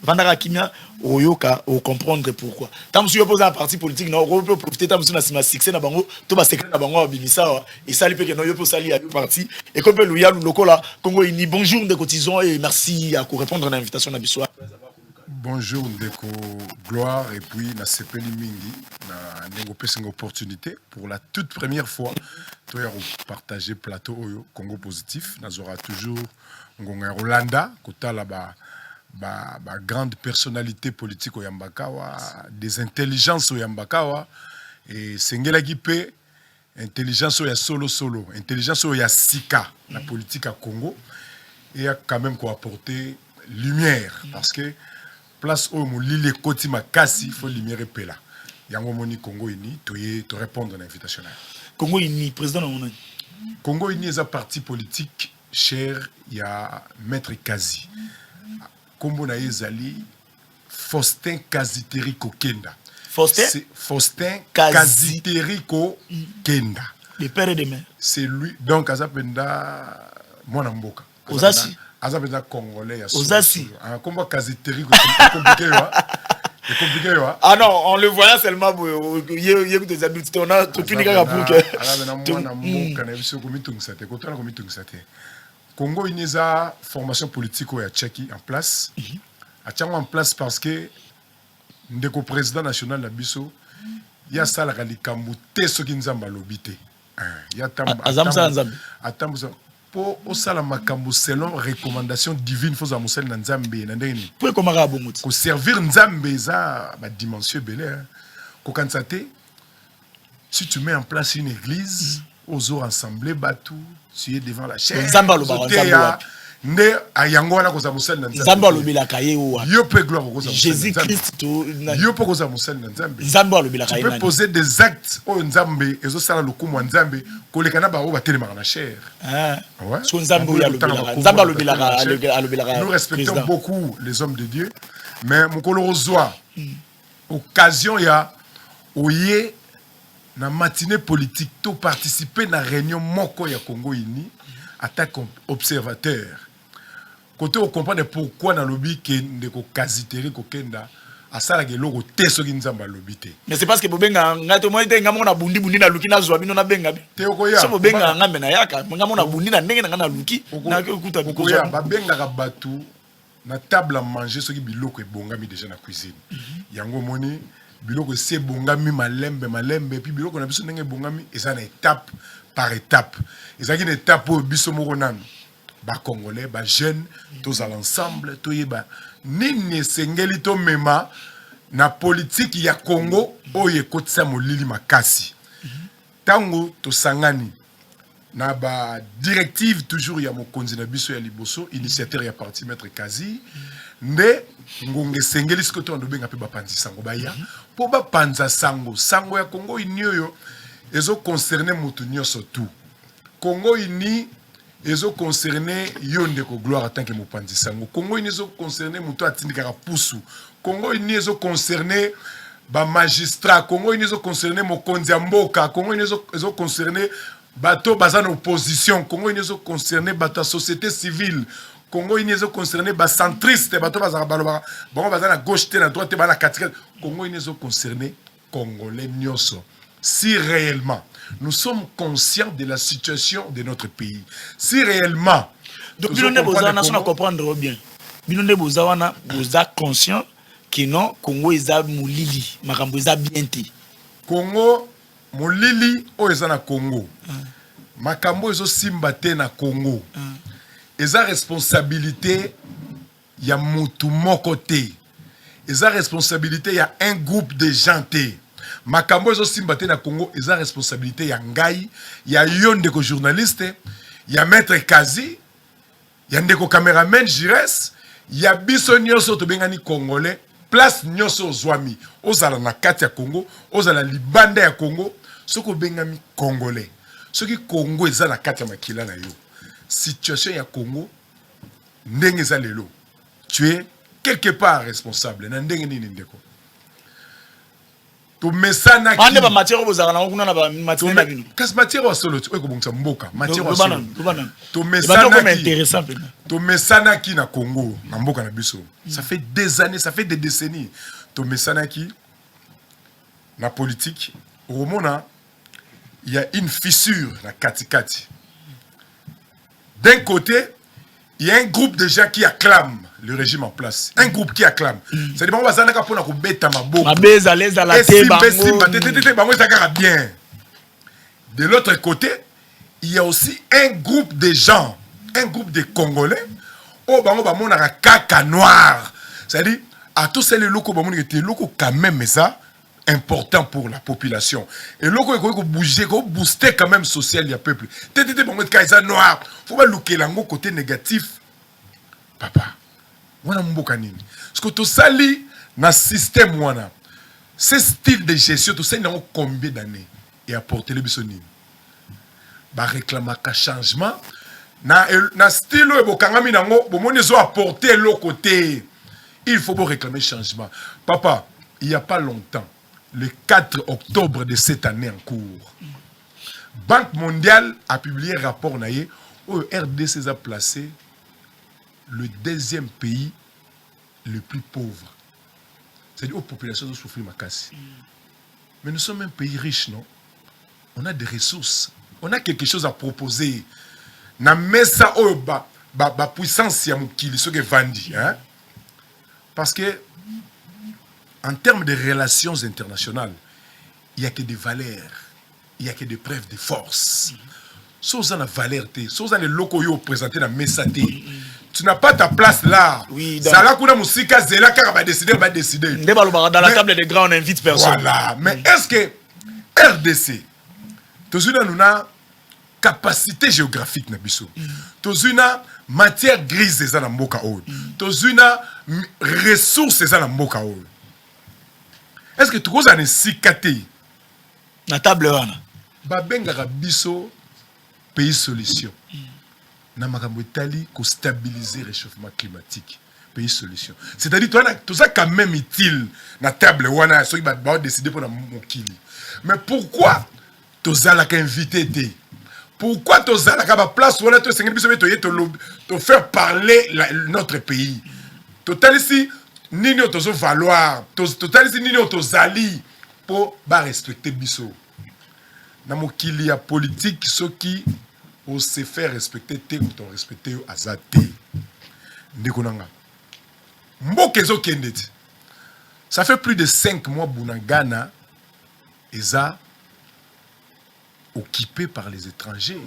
vandara kimia oyoka o comprendre pourquoi tant monsieur poser un parti politique non on peut profiter tant monsieur na sima succès na bango to ba secret na bango bimisa et ça lui peut que non yo peut sali à parti et comme le ya lokola Congo ini bonjour de cotisants et merci à répondre à l'invitation na biso. Bonjour Ndeko Gloire et puis na sepeli mingi na nengo pesa une opportunité pour la toute première fois to ya partager plateau oyo Congo Positif nazora toujours ngonga Rolanda kotala ba grande personnalité politique au Yambakawa, des intelligences au Yambakawa, et Sengela Gipe, intelligence au solo, intelligence au Sika, la politique à Congo, et a quand même quoi apporter lumière, parce que place où mon l'île Koti Makasi, il faut lumière et pela. Yango moni Congo ini, tu répondre à l'invitation. Congo ini, président de Congo ini est un parti politique cher, il y a Maître Kazi. Kombo na ezali Faustin Kaziteriko Kenda. Faustin Kaziteriko Kenda. Le père et de mère. C'est lui. Donc Azapenda mwana mboka Ozasi aza peza congolais ya Ozasi komba kaziteri compliqué yo c'est compliqué yo ah non on le voyait seulement yé que des adultes on a tout fini kaka pour que ala na mwana mboka na biso komitungisa te kotana komitungisa te Congo ineza formation politique ya Tchèque en place a tchango en place parce que ndeko président national na biso ya sala kalikambu te soki nzamba lobité ya azamsa nzambe atambusa po osala makambo selon recommandation divine faut amusel na nzambe na ndeni pour comment rabomut ko servir nzambe za ba dimension belé ko kansate si tu mets en place une église aux rassembler batou tu es devant la chair nzamba lo ba nde ayango wana koza musel na nzambe alobela kaye wa yo pe gloire koza Jésus Christ yo pe koza musel na nzambe nzambe alobela kaye tu peux poser des actes o nzambe ezo sala lokumu nzambe kolekana ba o batelema na chair ouais so nzambe alobela nous respectons beaucoup les hommes de Dieu mais mukolo ozwa occasion ya oye na matinée politique to participer na réunion moko ya Congo Uni en tant qu'observateur. Côté on comprend pourquoi dans lobby que ndeko kaziteri kokenda asala ke logo te soki nzamba lobby te. Mais c'est parce que bobenga ngato mo ite ngamo na bundi na luki na zwa bino na benga bi. Te okoya. So bobenga ngambe na yaka ngamo na bundi na ndenge na luki na kuta biko. Okoya ba benga ka batu na table à manger soki biloko ebongami déjà na cuisine. Yango moni biloko se bongami malembe puis biloko na biso ndenge bongami eza na étape par étape. Eza une étape où biso moko nanu ba congolais ba jeunes tous à l'ensemble to yeba nini sengeli to mema na politique ya Congo oye kotisa molili makasi. Tango to sangani na ba directive toujours ya mokonzi na biso ya liboso initiateur ya parti maître Kazi nde ngonge sengeli sikoto ndo benga pe ba panzi sango baya po ba panza sango ya Congo inyoyo ezo concerner mutu nyoso tout Congo Uni ezo concerner yonde ko gloire tant que mopanzi sango Congo Uni ezo concerner mutu atindika pusu Congo Uni ezo concerner ba magistrat Congo Uni ezo concerner mokonzi ya mboka Congo Uni ezo concerner bato bazana opposition Congo Uni ezo concerner bato société civile Congo Uni ezo concerner ba centriste bato bazana baloba bon bazana gauche te na droite te bana quatrième Congo Uni ezo concerner congolais nyoso. Si réellement nous sommes conscients de la situation de notre pays, si réellement donc Bilonde Bozana on comprendre bien. Bilonde Bozawana vous êtes conscient que non Congo eza mulili makambo eza bien te. Congo mulili o eza na Congo. Makambo ezo simba te na Congo. Eza responsabilité ya mutu moko te. Eza responsabilité ya un groupe de gens te. Makambo ezo simba te na Congo eza responsabilité ya ngai ya yonde ko journaliste ya maître Kazi ya ndeko cameraman Jires ya biso nyoso to bengani congolais place nyoso zwami ozala na kati ya Congo ozala libanda ya Congo soko bengami congolais soki Congo eza na kati ya makila na yo situation ya Congo ndenge za lelo tu es quelque part responsable na ndenge nini ndeko to mesana ki ande ba matière bozaka na kuna na ba matière na bino kas matière wa solo tu ko bongisa mboka matière wa solo to mesana ki na Congo na mboka na biso ça fait des années ça fait des décennies to mesana ki na politique au mona il y a une fissure na katikati d'un côté il y a un groupe de gens qui acclament le régime en place. Un groupe qui acclame. C'est-à-dire qu'on va s'en aller pour nous bêta ma boue. Bien. De l'autre côté, il y a aussi un groupe de gens, un groupe de Congolais, au bango ba mona kaka noir. C'est-à-dire à tous ces locaux ba mona étaient locaux quand même mais ça important pour la population. Et locaux ko bouger, ko booster quand même social ya peuple. Tété bango kaisa noir. Faut pas looker lango côté négatif. Papa wana mboka nini parce que tout sali na système wana ce style de gestion tout ça n'a combien d'années et apporter le biso nini ba réclamer ka changement na style e bokangami nango bomoni zo apporter le côté il faut bon réclamer changement papa il y a pas longtemps le 4 octobre de cette année en cours Banque mondiale a publié un rapport naie RDC a placé le deuxième pays le plus pauvre. C'est-à-dire aux populations qui souffrent ma casse. Mais nous sommes un pays riche, non? On a des ressources. On a quelque chose à proposer. Na mesa o ba puissance ya mukili ce que vandi, hein? Parce que en termes de relations internationales, il n'y a que des valeurs, il n'y a que des preuves de force. Si vous avez la valeur, si vous avez les locaux présentés dans mesa, tu n'as pas ta place là. Oui, ça là qu'on a musika zela car va décider. Dans la table des grands, on invite personne. Voilà. Mais est-ce que RDC, tu as une capacité géographique na biso, tu as une matière grise eza na mboka oyo, tu as une ressources eza na mboka oyo. Est-ce que tu as une sikate na table wana ba benga biso pays solution. Na makambo etali ko stabiliser le réchauffement climatique. Pays solution. C'est-à-dire tout ça quand même utile na table wana ceux qui va décider pour na mokili. Mais pourquoi tozalaka invité te? Pourquoi tozalaka ba place wana to sengi biso to faire parler notre pays? Total ici nini tozo valoir, total ici nini tozali pour ba respecter biso. Na mokili ya politique ceux qui on se fait respecter te ou ton respecter azate. Ndekonanga. Mbokezo kendet. Ça fait plus de 5 mois Bounangana eza occupé par les étrangers.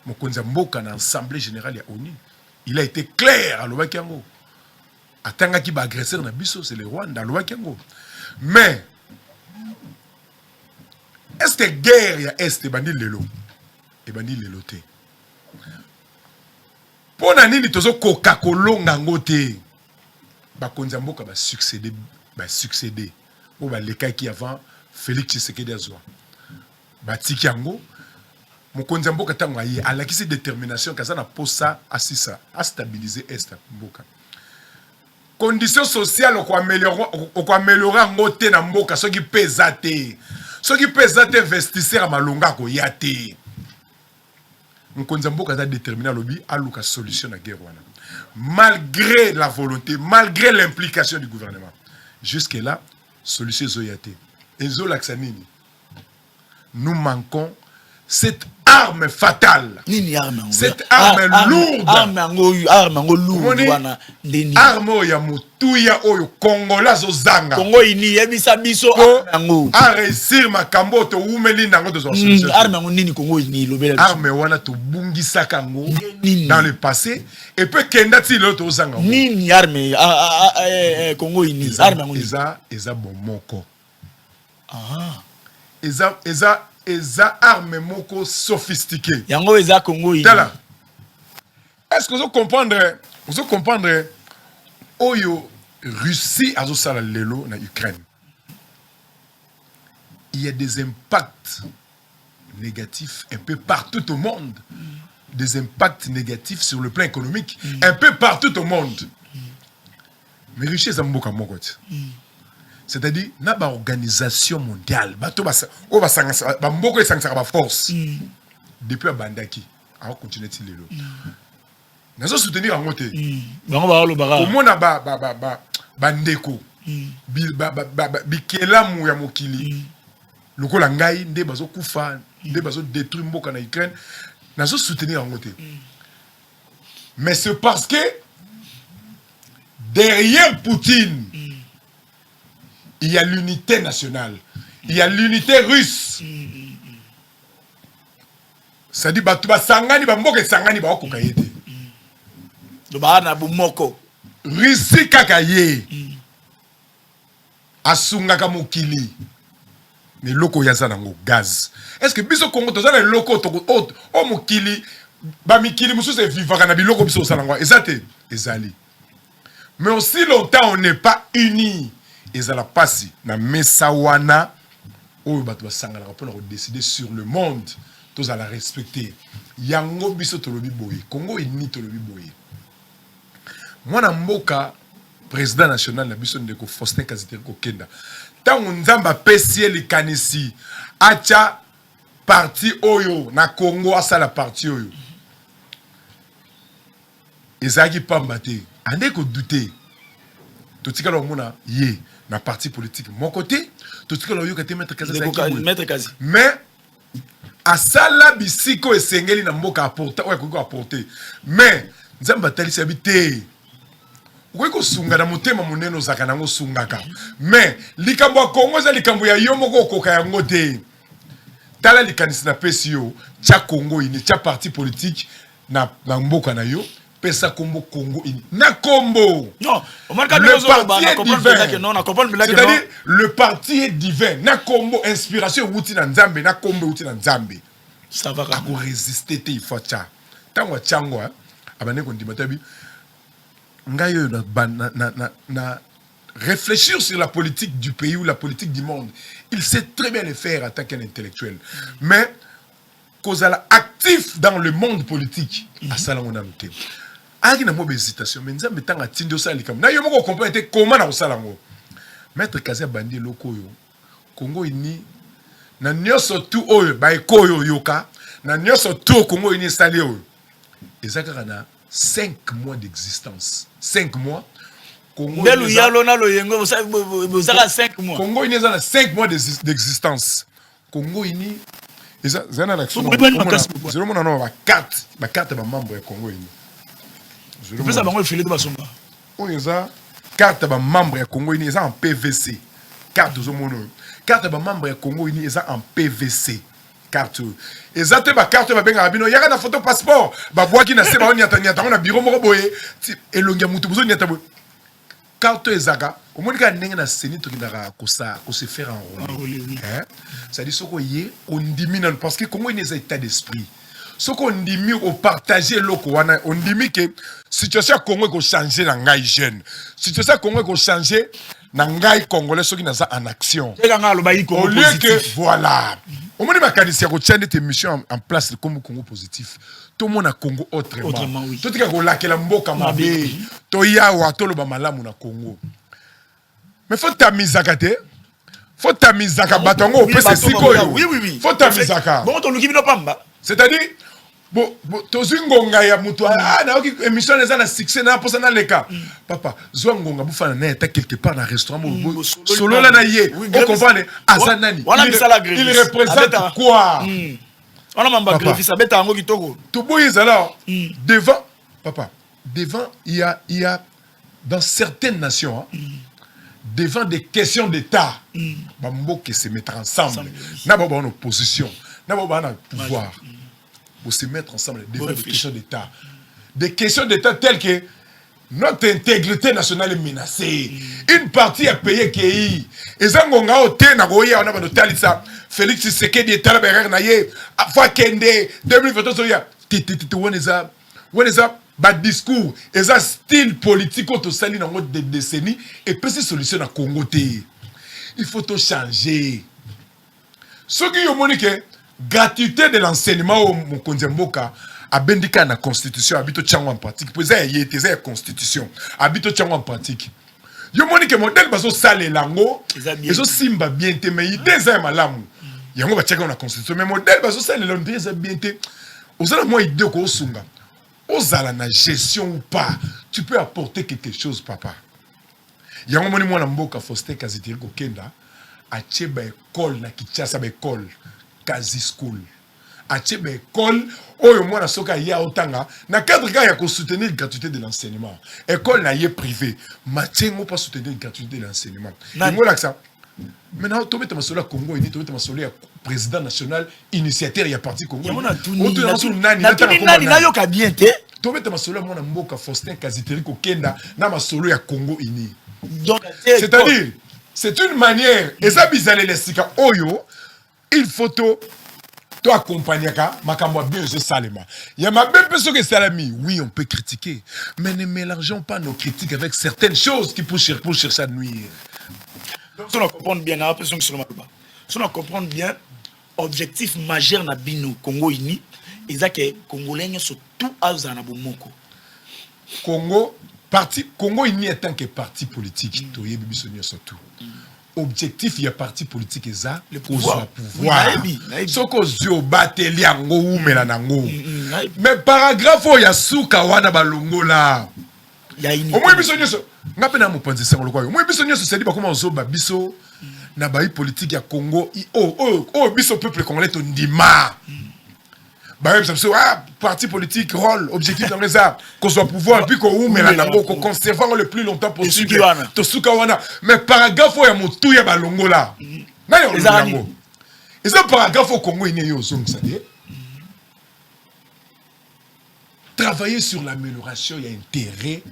Mokonza Mboka na Assemblée générale ya ONU. Il a été clair à l'Obakiango. Atanga ki ba agresseur na biso c'est le Rwanda à l'Obakiango. Mais est-ce que guerre ya Est bandi lelo? Et bandi leloté. Pour nani tozo Coca-Cola ngangote. Ba konzamboka ba succéder. Ou ba lekai qui avant Félix Tshisekedi azwa. Ba tikiango mo konzamboka tango ayi alakisi détermination kaza na posa asisa a stabiliser est mboka. Conditions sociales ko améliorer ngote na mboka soki pesate. Soki pesate investisseur malonga ko yate. Mkonzamboka a déterminé à lobby à la solution à la guerre. Malgré la volonté, malgré l'implication du gouvernement. Jusque-là, solution Zoyate. Et Zolaksanini. Nous manquons cette arme fatale. Cette arme lourde. Arme lourde. Arme ya mutuya oyo Kongola zozanga. Kongo ini yebisa biso arme a réussir makambo to umeli nango de solution. Arme nini Kongo ini lobela. Arme wana to bungisa kango dans le passé et peut kendati l'autre zanga. Nini arme Kongo ini arme eza bomoko. Ah. Eza arme moko sophistiquée. Yango eza Congo ini. Est-ce que vous comprendre oyo Russie a sala lelo na Ukraine? Il y a des impacts négatifs un peu partout au monde. Des impacts négatifs sur le plan économique un peu partout au monde. Mais Russie est un mboka moko. C'est-à-dire, na ba organisation mondiale, bato ba mboko esangisa ba force. Depuis Bandaki, a continuer ti lelo. Nazo soutenir en côté. Bango ba lo bara. Comment na bandeko. Bikelamu ya mokili. Lokola ngai nde bazo kufa, nde bazo détruire mboka na Ukraine. Nazo soutenir en côté. Mais c'est parce que derrière Poutine, il y a l'unité nationale. Il y a l'unité russe. C'est-à-dire, sangani mboka sangani ba okokayete. Dobana bumoko. Russie kakaye. Asungaka mokili. Mais loko yaza nango gaz. Est-ce que biso Congo tozana loko to o mokili ba mikili musu se vivaka na biloko biso salangwa. Ezate ezali. Mais aussi longtemps on n'est pas unis. Ezala pasi na mesawana oyo bato basangana ko pona ko décider sur le monde. Tous à la respecter. Yango biso tolobi boye. Congo ini tolobi boye. Mwana mboka président national na biso ndeko Faustin Kaziteri Kokenda. Tango nzamba pesi likanisi acha parti oyo na Congo asala parti oyo. ezaki pamba te ande ko douter totikala omona ye na parti politique mon côté totikala oyoka te maître Kazi mais asala bisiko esengeli na mboka apporter oya ko apporter mais nzamba talisa bité ko sunga na motema moneno zaka nango sungaka mais likambo ya Congo za likambo ya yo moko koka yango te tala likanisi na PCO tcha Congo ini tcha parti politique na mboka na yo pesa kombo Congo ini na kombo non c'est-à-dire le parti est divin na kombo inspiration wuti na nzambe na kombo wuti na nzambe ça va ko résister te il faut tcha tango tchango abane ko ndimata bi ngayo na réfléchir sur la politique du pays ou la politique du monde. Il sait très bien le faire en tant qu'intellectuel. Mais, cause actif dans le monde politique, à ça, on a noté. Il y a une hésitation, mais nous avons dit que nous avons dit que nous avons compris comment nous avons dit. Maître Kazi Bandi Loko, Congo ini, na nyoso tout oyo, ba ekoyo yoka, na nyoso tout Congo ini installé oyo. Et ça, 5 mois d'existence. 5 mois. Congo il y a 5 mois. Congo il y a 5 mois d'existence. Congo il y a la carte de membre de Congo. Je peux savoir le filet de Basomba. Il y a carte de membre de Congo il y a en PVC. Carte de mono. Carte de membre de Congo il y a en PVC. Carte. Exactement ba carte ba benga bino yaka na photo passeport ba boaki na seba oni atanya na bureau moko boye elongia mutu buzo nyata boye carte ezaka omonika ndenge na seni to kindaka ko se faire enrôler hein ça dit soko yé on dimine parce que comment il est état d'esprit soko ndimi au partager loko wana on dimi que situation Congo ko changer na ngai jeune situation Congo ko changer na ngai congolais soki na za en action au lieu que voilà au moins makanisi ya ko tchande te mission en place comme Congo positif tout le monde a Congo autrement oui. Tout ka ko lakela mboka mabe to yawa to lo ba malamu na Congo mais faut tamizaka te faut tamizaka batongo pese siko oui faut tamizaka bon to luki bino pamba c'est-à-dire bon tozingonga ya mutu na oki émission les na succès na posa na leka papa zongonga bufana na ta quelque part dans restaurant solo la na ye on comprend azanani il représente quoi on a mamba greffi ça beta ngo kitoko to boys alors devant papa devant il y a dans certaines nations devant des questions d'état bamboke se mettre ensemble na baba en opposition na baba en pouvoir pour se mettre ensemble devant des questions d'État. Des questions d'État telles que notre intégrité nationale est menacée. Une partie a payé qui et zangonga ote na goya on a ba talisa Félix Tshisekedi est talaberer na ye afa kende 2023 soya woneza ba discours et ça style politique to sali na mode des décennies et puis c'est solution na Congo te. Il faut tout changer. Ce qui est monique gratuité de l'enseignement au Mokonzemboka a bendika na constitution habito tchango en pratique pour ça y était la constitution habito tchango en pratique yo monique modèle bazo sale lango ezo simba bien te mais idée za malamu yango ba tchaka na constitution mais modèle bazo sale lango idée za bien te ozala moi idée ko sunga ozala na gestion ou pas tu peux apporter quelque chose papa yango moni mwana mboka Faustin Kazitiri ko kenda a cheba école na Kinshasa ba école Kazi School. Achebe école, oyo mwana soka ya otanga, na cadre ya ko soutenir la gratuité de l'enseignement. École na ye privé, matengo pas soutenir la gratuité de l'enseignement. Ngo la ça. Maintenant to mettre masolo Congo ini to mettre masolo ya président national initiateur ya parti Congo. Nani na yoka bien te. To mettre masolo mwana mboka Faustin Kazitiri ko kenda na masolo ya Congo ini. Donc c'est-à-dire c'est une manière et ça bizarre les sika oyo il faut to accompagner makambo bien je salema il y a ma belle personne que salami oui on peut critiquer mais ne mélangeons pas nos critiques avec certaines choses qui pour chercher à nuire. Donc si on comprend bien la personne qui si on comprend bien objectif majeur na bino Congo ini eza que congolais surtout azana bomoko Congo parti Congo ini en tant que parti politique to yebi biso surtout objectif il y a parti politique et ça le pouvoir. Soko zio bateli yango umela nango. Mais paragraphe il y a suka wana balongola. Au moins biso nyoso ngape na mopanzi sango lokwa. Au moins biso nyoso c'est dit ba comment ozoba biso na ba politique ya Congo biso peuple congolais to ndima. Bah même ça parti politique rôle objectif dans les arts qu'on soit pouvoir puis qu'on mais la nango qu'on conserve le plus longtemps possible to sukawana mais paragraphe ya motu ya balongola na yo nango et ça paragraphe au Congo ine yo zong ça dit travailler sur l'amélioration il y a intérêt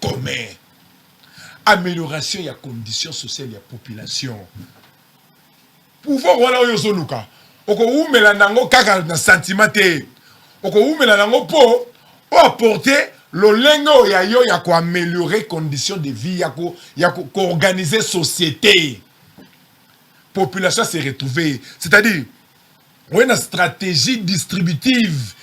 commun amélioration il y a conditions sociales il y a population pouvoir voilà yo zoluka oko umela nango kaka na sentiment te oko umela nango po o apporter lolengo ya yo ya ko améliorer conditions de vie ya ko organiser société population se retrouver c'est-à-dire on a une stratégie distributive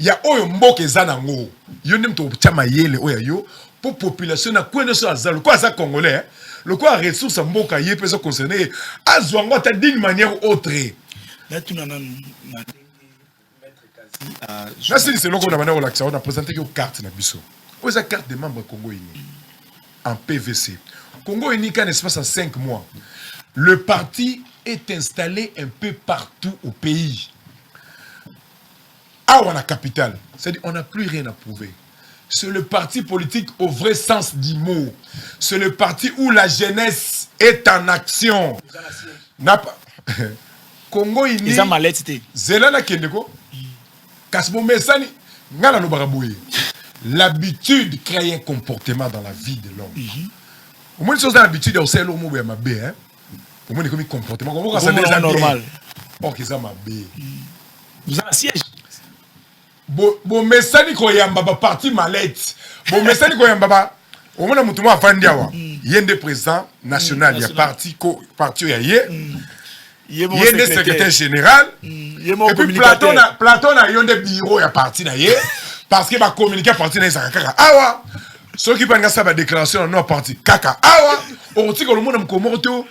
ya oyo mboka eza nango yo ndem to chama yele oyo yo pour population na kwene so azalo quoi ça congolais le quoi ressources mboka yé peut concerner azwango ta d'une manière autre là tu n'as là c'est le qu'on a manière relaxer on a présenté une carte na biso aux carte des membres Congo uni en PVC Congo uni qu'un espace en 5 mois le parti est installé un peu partout au pays on a capitale c'est-à-dire on n'a plus rien à prouver. C'est le parti politique au vrai sens du mot. C'est le parti où la jeunesse est en action. N'a pas Congo ini. Ils ont malheureusement. Zelana kendeko. Kasbo mesani ngala no baraboué. L'habitude crée un comportement dans la vie de l'homme. Au moins chose dans l'habitude au sel au mot ya mabe hein. Au moins comme comportement comme ça déjà normal. Oh qu'ils ont mabe. Vous avez un siège. Bon mesani ko yamba ba parti malette bon mesani ko yamba ba o mona mutu mo afandi awa yende président national ya parti ya yende secrétaire général et puis Platon a yonde bureau ya parti na ye parce que ba communiquer parti na sakaka awa ceux qui panga ça ba déclaration non parti kaka awa on tiko le monde mkomoto.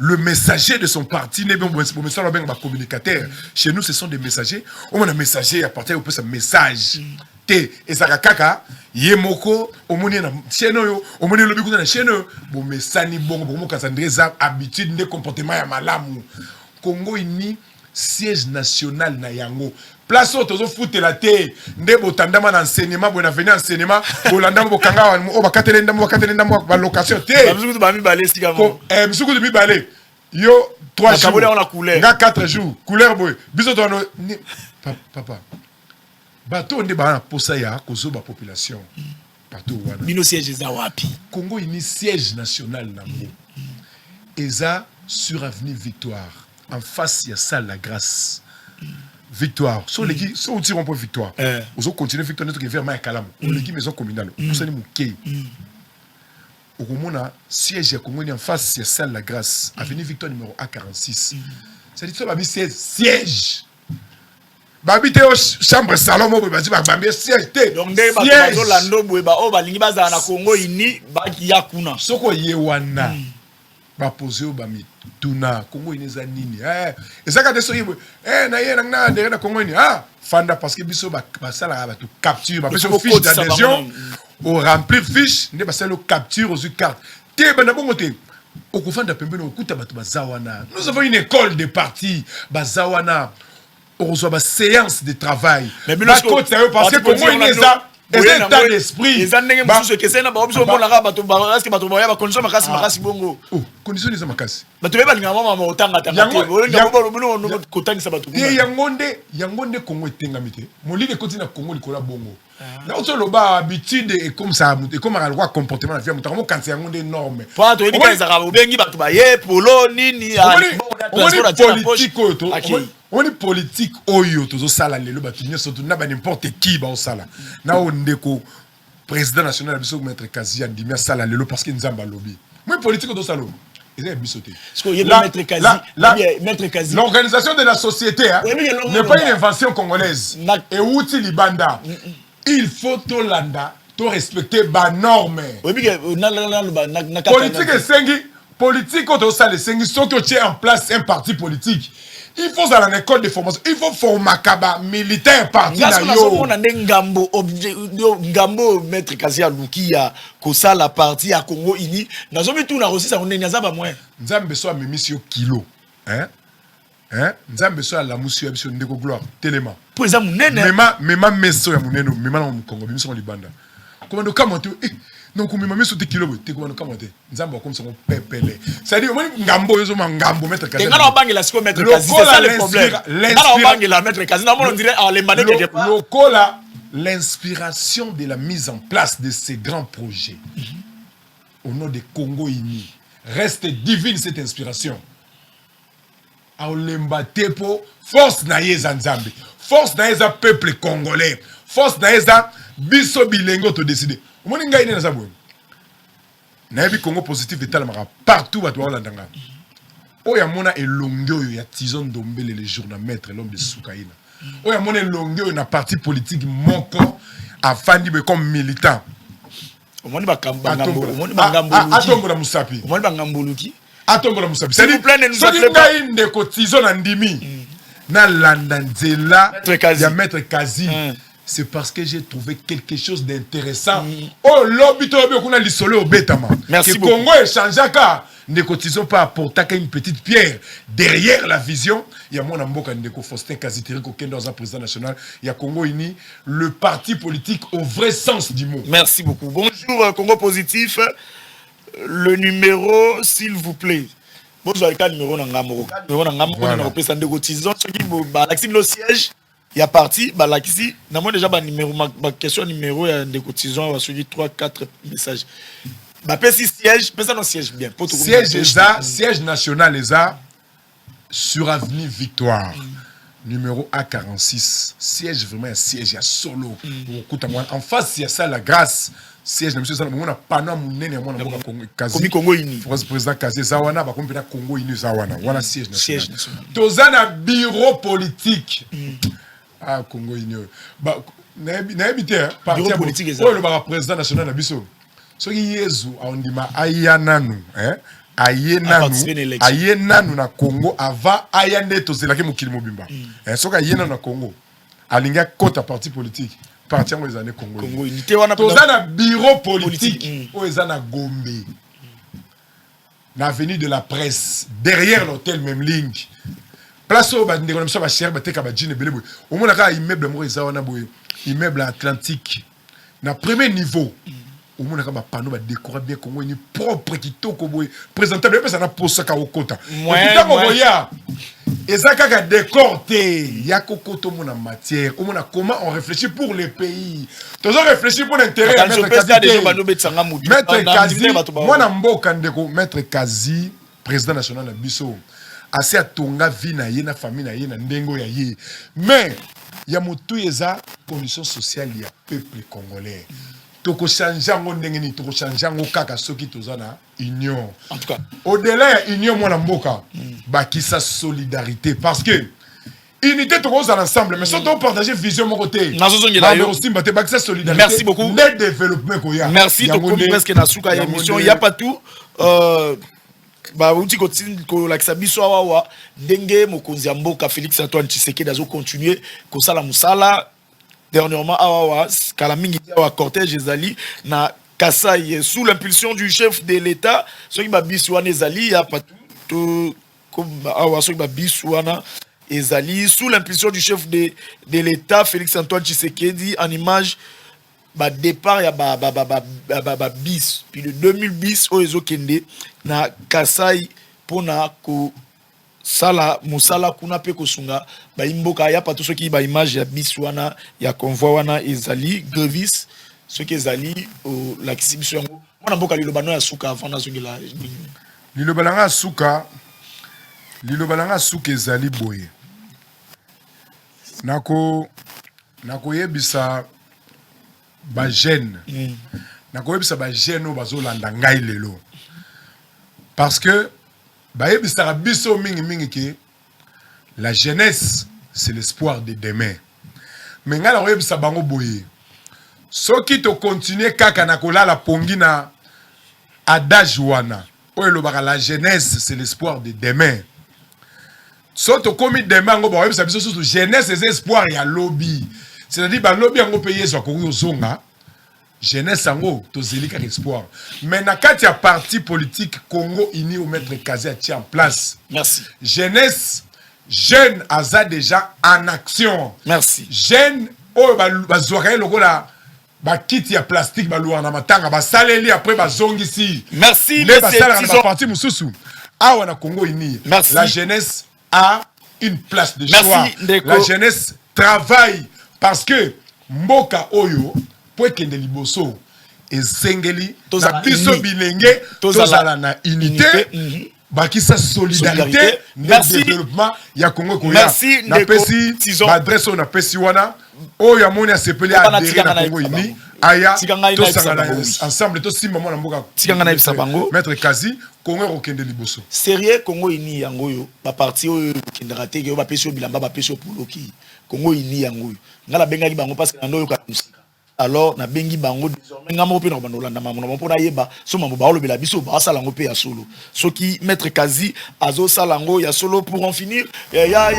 Le messager de son parti n'est pas un communicateur. Chez nous, ce sont des messagers. On a un messager à partir de ce message. Et ça kaka, yemoko, omoni na cheno, omoni lobi na cheno, bon messani bon, bon kasandreza habitude de comportement ya malamu. Congo ini siège national na yango. Place où tozo foutre la terre, ndebo tandama na enseignement, bon venir enseignement, bolanda mo kanga o bakatele ndamo ba location te. Msukutu ba mi balé sigamo. Msukutu mi balé. Yo 3 jours. On a couleur. Nga 4 jours. Couleur boy. Biso to no papa. Bato ndé ba na posa ya kozo ba population. Bato wana. Bino siège za wapi. Congo ini siège national nango. Eza sur avenue Victoire. En face il y a salle la grâce. Victoire. So leki so on tire un point victoire. Ozo continuer victoire notre qui faire ma kalam. On leki maison communale. On sani mukei. Au Komona siège ya Congo en face il y a salle la grâce. Avenue Victoire numéro A46. Ça dit ça babi siège. Babi te chambre salon mo babi babi siège te. Donc ndé bato lando boeba o balingi baza na Congo ini ba ya kuna. Soko yewana. Ba poser au bami tuna Congo ineza nini ezaka te soyi na ye na derrière na Congo ini fanda parce que biso ba sala ba tu capture ba biso fiche d'adhésion au remplir fiche ne ba sala capture aux cartes te bana bongo te au kufanda pembeni okuta bato bazawana nous avons une école de parti bazawana on reçoit ba séance de travail ba côté parce que Congo ineza et c'est état d'esprit. Les années que c'est na ba option pour la bato ba est-ce que bato ba ya ba condition makasi bongo. Oh, condition les makasi. Bato ba ngama mama otanga tangate. Ngamo ba no kotangisa bato. Et yangonde Congo etengamite. Molide continue Congo likola bongo. Na oto loba habitude et comme ça et comme un roi comportement la vie mutango quand c'est yangonde énorme. Pas to ni kaza ka bengi bato ba ye polo nini on est politique oyo tozo sala lelo batunye surtout na ba n'importe qui ba osala na ondeko président national biso maître Kazi andimia sala lelo parce que nzamba lobby moi politique ozo sala et c'est bisoté maître Kazi l'organisation de la société n'est pas une invention congolaise et outil libanda il faut tolanda to respecter ba norme. Politique et sengi, politique quand on sait les sengi, sauf que tu es en place un parti politique. Il faut ça dans l'école de formation. Il faut former kaba militaire parti na yo. Ngambo maître Kazia Lukia kosa la partie à Congo ini. Nazomi tout na aussi ça on est nyazaba moins. Nzambe so memisio kilo. Hein? Nzambe so la musio biso ndeko gloire telema. Pour ça munene. Mema meso ya muneno, mema na Congo biso libanda. Comment comment tu donc on m'a sur des kilos, tu comment comment Nzambe comme ça on pepele. C'est-à-dire moi ngambo yozo ngambo maître Kazia. Ngana bangi la siko maître Kazia, c'est ça le problème. Ngana bangi la maître Kazia, on dirait en les mané quelque part. Lokola l'inspiration de la mise en place de ces grands projets au nom de Congo Uni reste divine cette inspiration. Aolemba tepo force na yeza Nzambe, force na yeza peuple congolais, force na yeza biso bilengo to décider. Omoni ngai ne na sabwe. Na yebi Congo positif état la partout ba to Hollanda. Oya mona elongo ya Tizon Dombele le journalmaître l'homme de Soukaina. Oya mona elongo na parti politique moko afandi be comme militant. Omoni ba kambangambo, omoni ba ngambo. Atongo na Musapi. Omoni ba ngamboluki. Atongo na Musapi. S'il vous plaît, ne nous appelez pas. C'est une de Tizon Andimi. Na landanzela ya maître Kazi. C'est parce que j'ai trouvé quelque chose d'intéressant. Oh, l'obito on a l'isolé au bétama. Merci que beaucoup. Congo est changé car ne cotisons pas apporter une petite pierre derrière la vision. Il y a mon amboka ndeko Faustin Kaziteri ko kendo za président national. Il y a Congo Uni, le parti politique au vrai sens du mot. Merci beaucoup. Bonjour Congo Positif. Le numéro s'il vous plaît. Bonjour avec le numéro nangamo. Numéro nangamo on a représenté ndeko Tizon qui ba l'actif le siège. Il y a parti, bah là ici, n'a déjà bah numéro, ma question numéro il y a des cotisants, on va suivre 3-4 messages. Bah si siège, ça non siège bien. Siège national les a sur avenue Victoire. Numéro A46. Siège vraiment un siège à solo. En face il y a ça la grâce. Siège de monsieur ça on a panneau munene moi na Kazi. Congo Uni. Président Kazi Zawana ba comme Congo Uni Zawana. Voilà siège national. Tozana bureau politique. Ah, Congo Union. Bah, n'habité parti politique. Oh, le président national na biso. Ce qui yezu a on dit ma ayananu, hein? Ayenanu na Congo avant ayande to zelake mukili mobimba. Hein, ce qui ayenanu na Congo. Alinga kota parti politique. Parti en les années Congo. Congo unité wana tozana bureau politique. O ezana Gombe. Na avenue de la Presse, derrière l'hôtel même ligne. Place au bas ndeko na biso ba cher ba teka ba jine belé boy. Au mona ka immeuble mo eza wana boy. Immeuble Atlantique. Na premier niveau. Au mona ka ba panneau ba décorer bien Congo ni propre kitoko boy. Présentable pe ça na posa ka okota. Et puis mo boya. Eza ka décor té. Ya kokoto mona matière. Au mona comment on réfléchit pour les pays. Toujours réfléchir pour l'intérêt de Maître Kazi. Maître Kazi. Mona mboka ndeko Maître Kazi, président national na biso. Assez à tonga vie na ye na famille na ye na ndengo ya ye mais ya motu eza condition sociale ya peuple congolais toko changer ngo ndenge ni toko changer ngo kaka soki tozana union en tout cas au-delà ya union mwana mboka bakisa solidarité parce que unité toko za ensemble mais surtout partager vision mon côté nazozongela yo aussi baté bakisa solidarité merci beaucoup le développement ko ya merci to komi presque na suka ya émission y a pas tout bah uti ko lakisa biso awa ndenge mokonzi ya mboka Félix Antoine Tshisekedi azo continuer ko sala musala dernièrement awa kala mingi awa cortège ezali na Kasai sous l'impulsion du chef de l'État soki ba biso wana ezali ya pas tout comme awa soki ba biso wana ezali sous l'impulsion du chef de l'État Félix Antoine Tshisekedi en image ba départ ya ba bis puis le 2000 bis oezo kende na Kasai pona ko sala musala kuna pe kosunga ba imboka ya pato soki ba image ya bis wana ya convoi wana ezali grevis soki ezali o la kibiso yango mona mboka liloba no ya suka avant na zongela liloba langa suka ezali boye nako yebisa ba jeune nako yebisa ba jeune o bazolanda ngai lelo parce que ba yebisa biso mingi ke la jeunesse c'est l'espoir de demain mais ngai la yebisa bango boye soki to continuer kaka na kolala pongi na adage wana oyo elobaka la jeunesse c'est l'espoir de demain. So to komi demain ngo ba webisa biso surtout jeunesse c'est espoir ya lobby. C'est-à-dire ba lobby ngo payer zo ko zonga. Jeunesse sango to zelika espoir. Mais na kati ya parti politique Congo Uni au maître Kazé a tia en place. Merci. Jeunesse jeune aza déjà en action. Merci. Jeune oh ba zoka lokola ba kiti ya plastique ba luana matanga ba saleli après ba zongisi. Merci les ba parti mususu. Awa na Congo Uni. Merci. La jeunesse a une place de Merci, choix. Ndeko. La jeunesse travaille parce que mboka oyo po kende liboso ezengeli na biso bilenge tozala na unité. Bakisa solidarité, merci développement ya Congo Koya. Merci na pesi adresse na pesi wana o ya moni asepeli adhérer na Congo Uni aya to sangana ensemble to simba mona mboka tikanga na bisa bango maître Kazi Congo okende liboso sérieux Congo Uni yango yo ba parti oyo kindra te yo ba pesi bilamba ba pesi poloki Congo Uni yango yo ngala bengali bango parce que ndo yo ka alors na bengi bango désormais ngamo pe na bandolanda mamono mpona yeba so mambo ba olobela biso ba salango pe ya solo soki maître Kazi azo salango ya solo pour en finir ya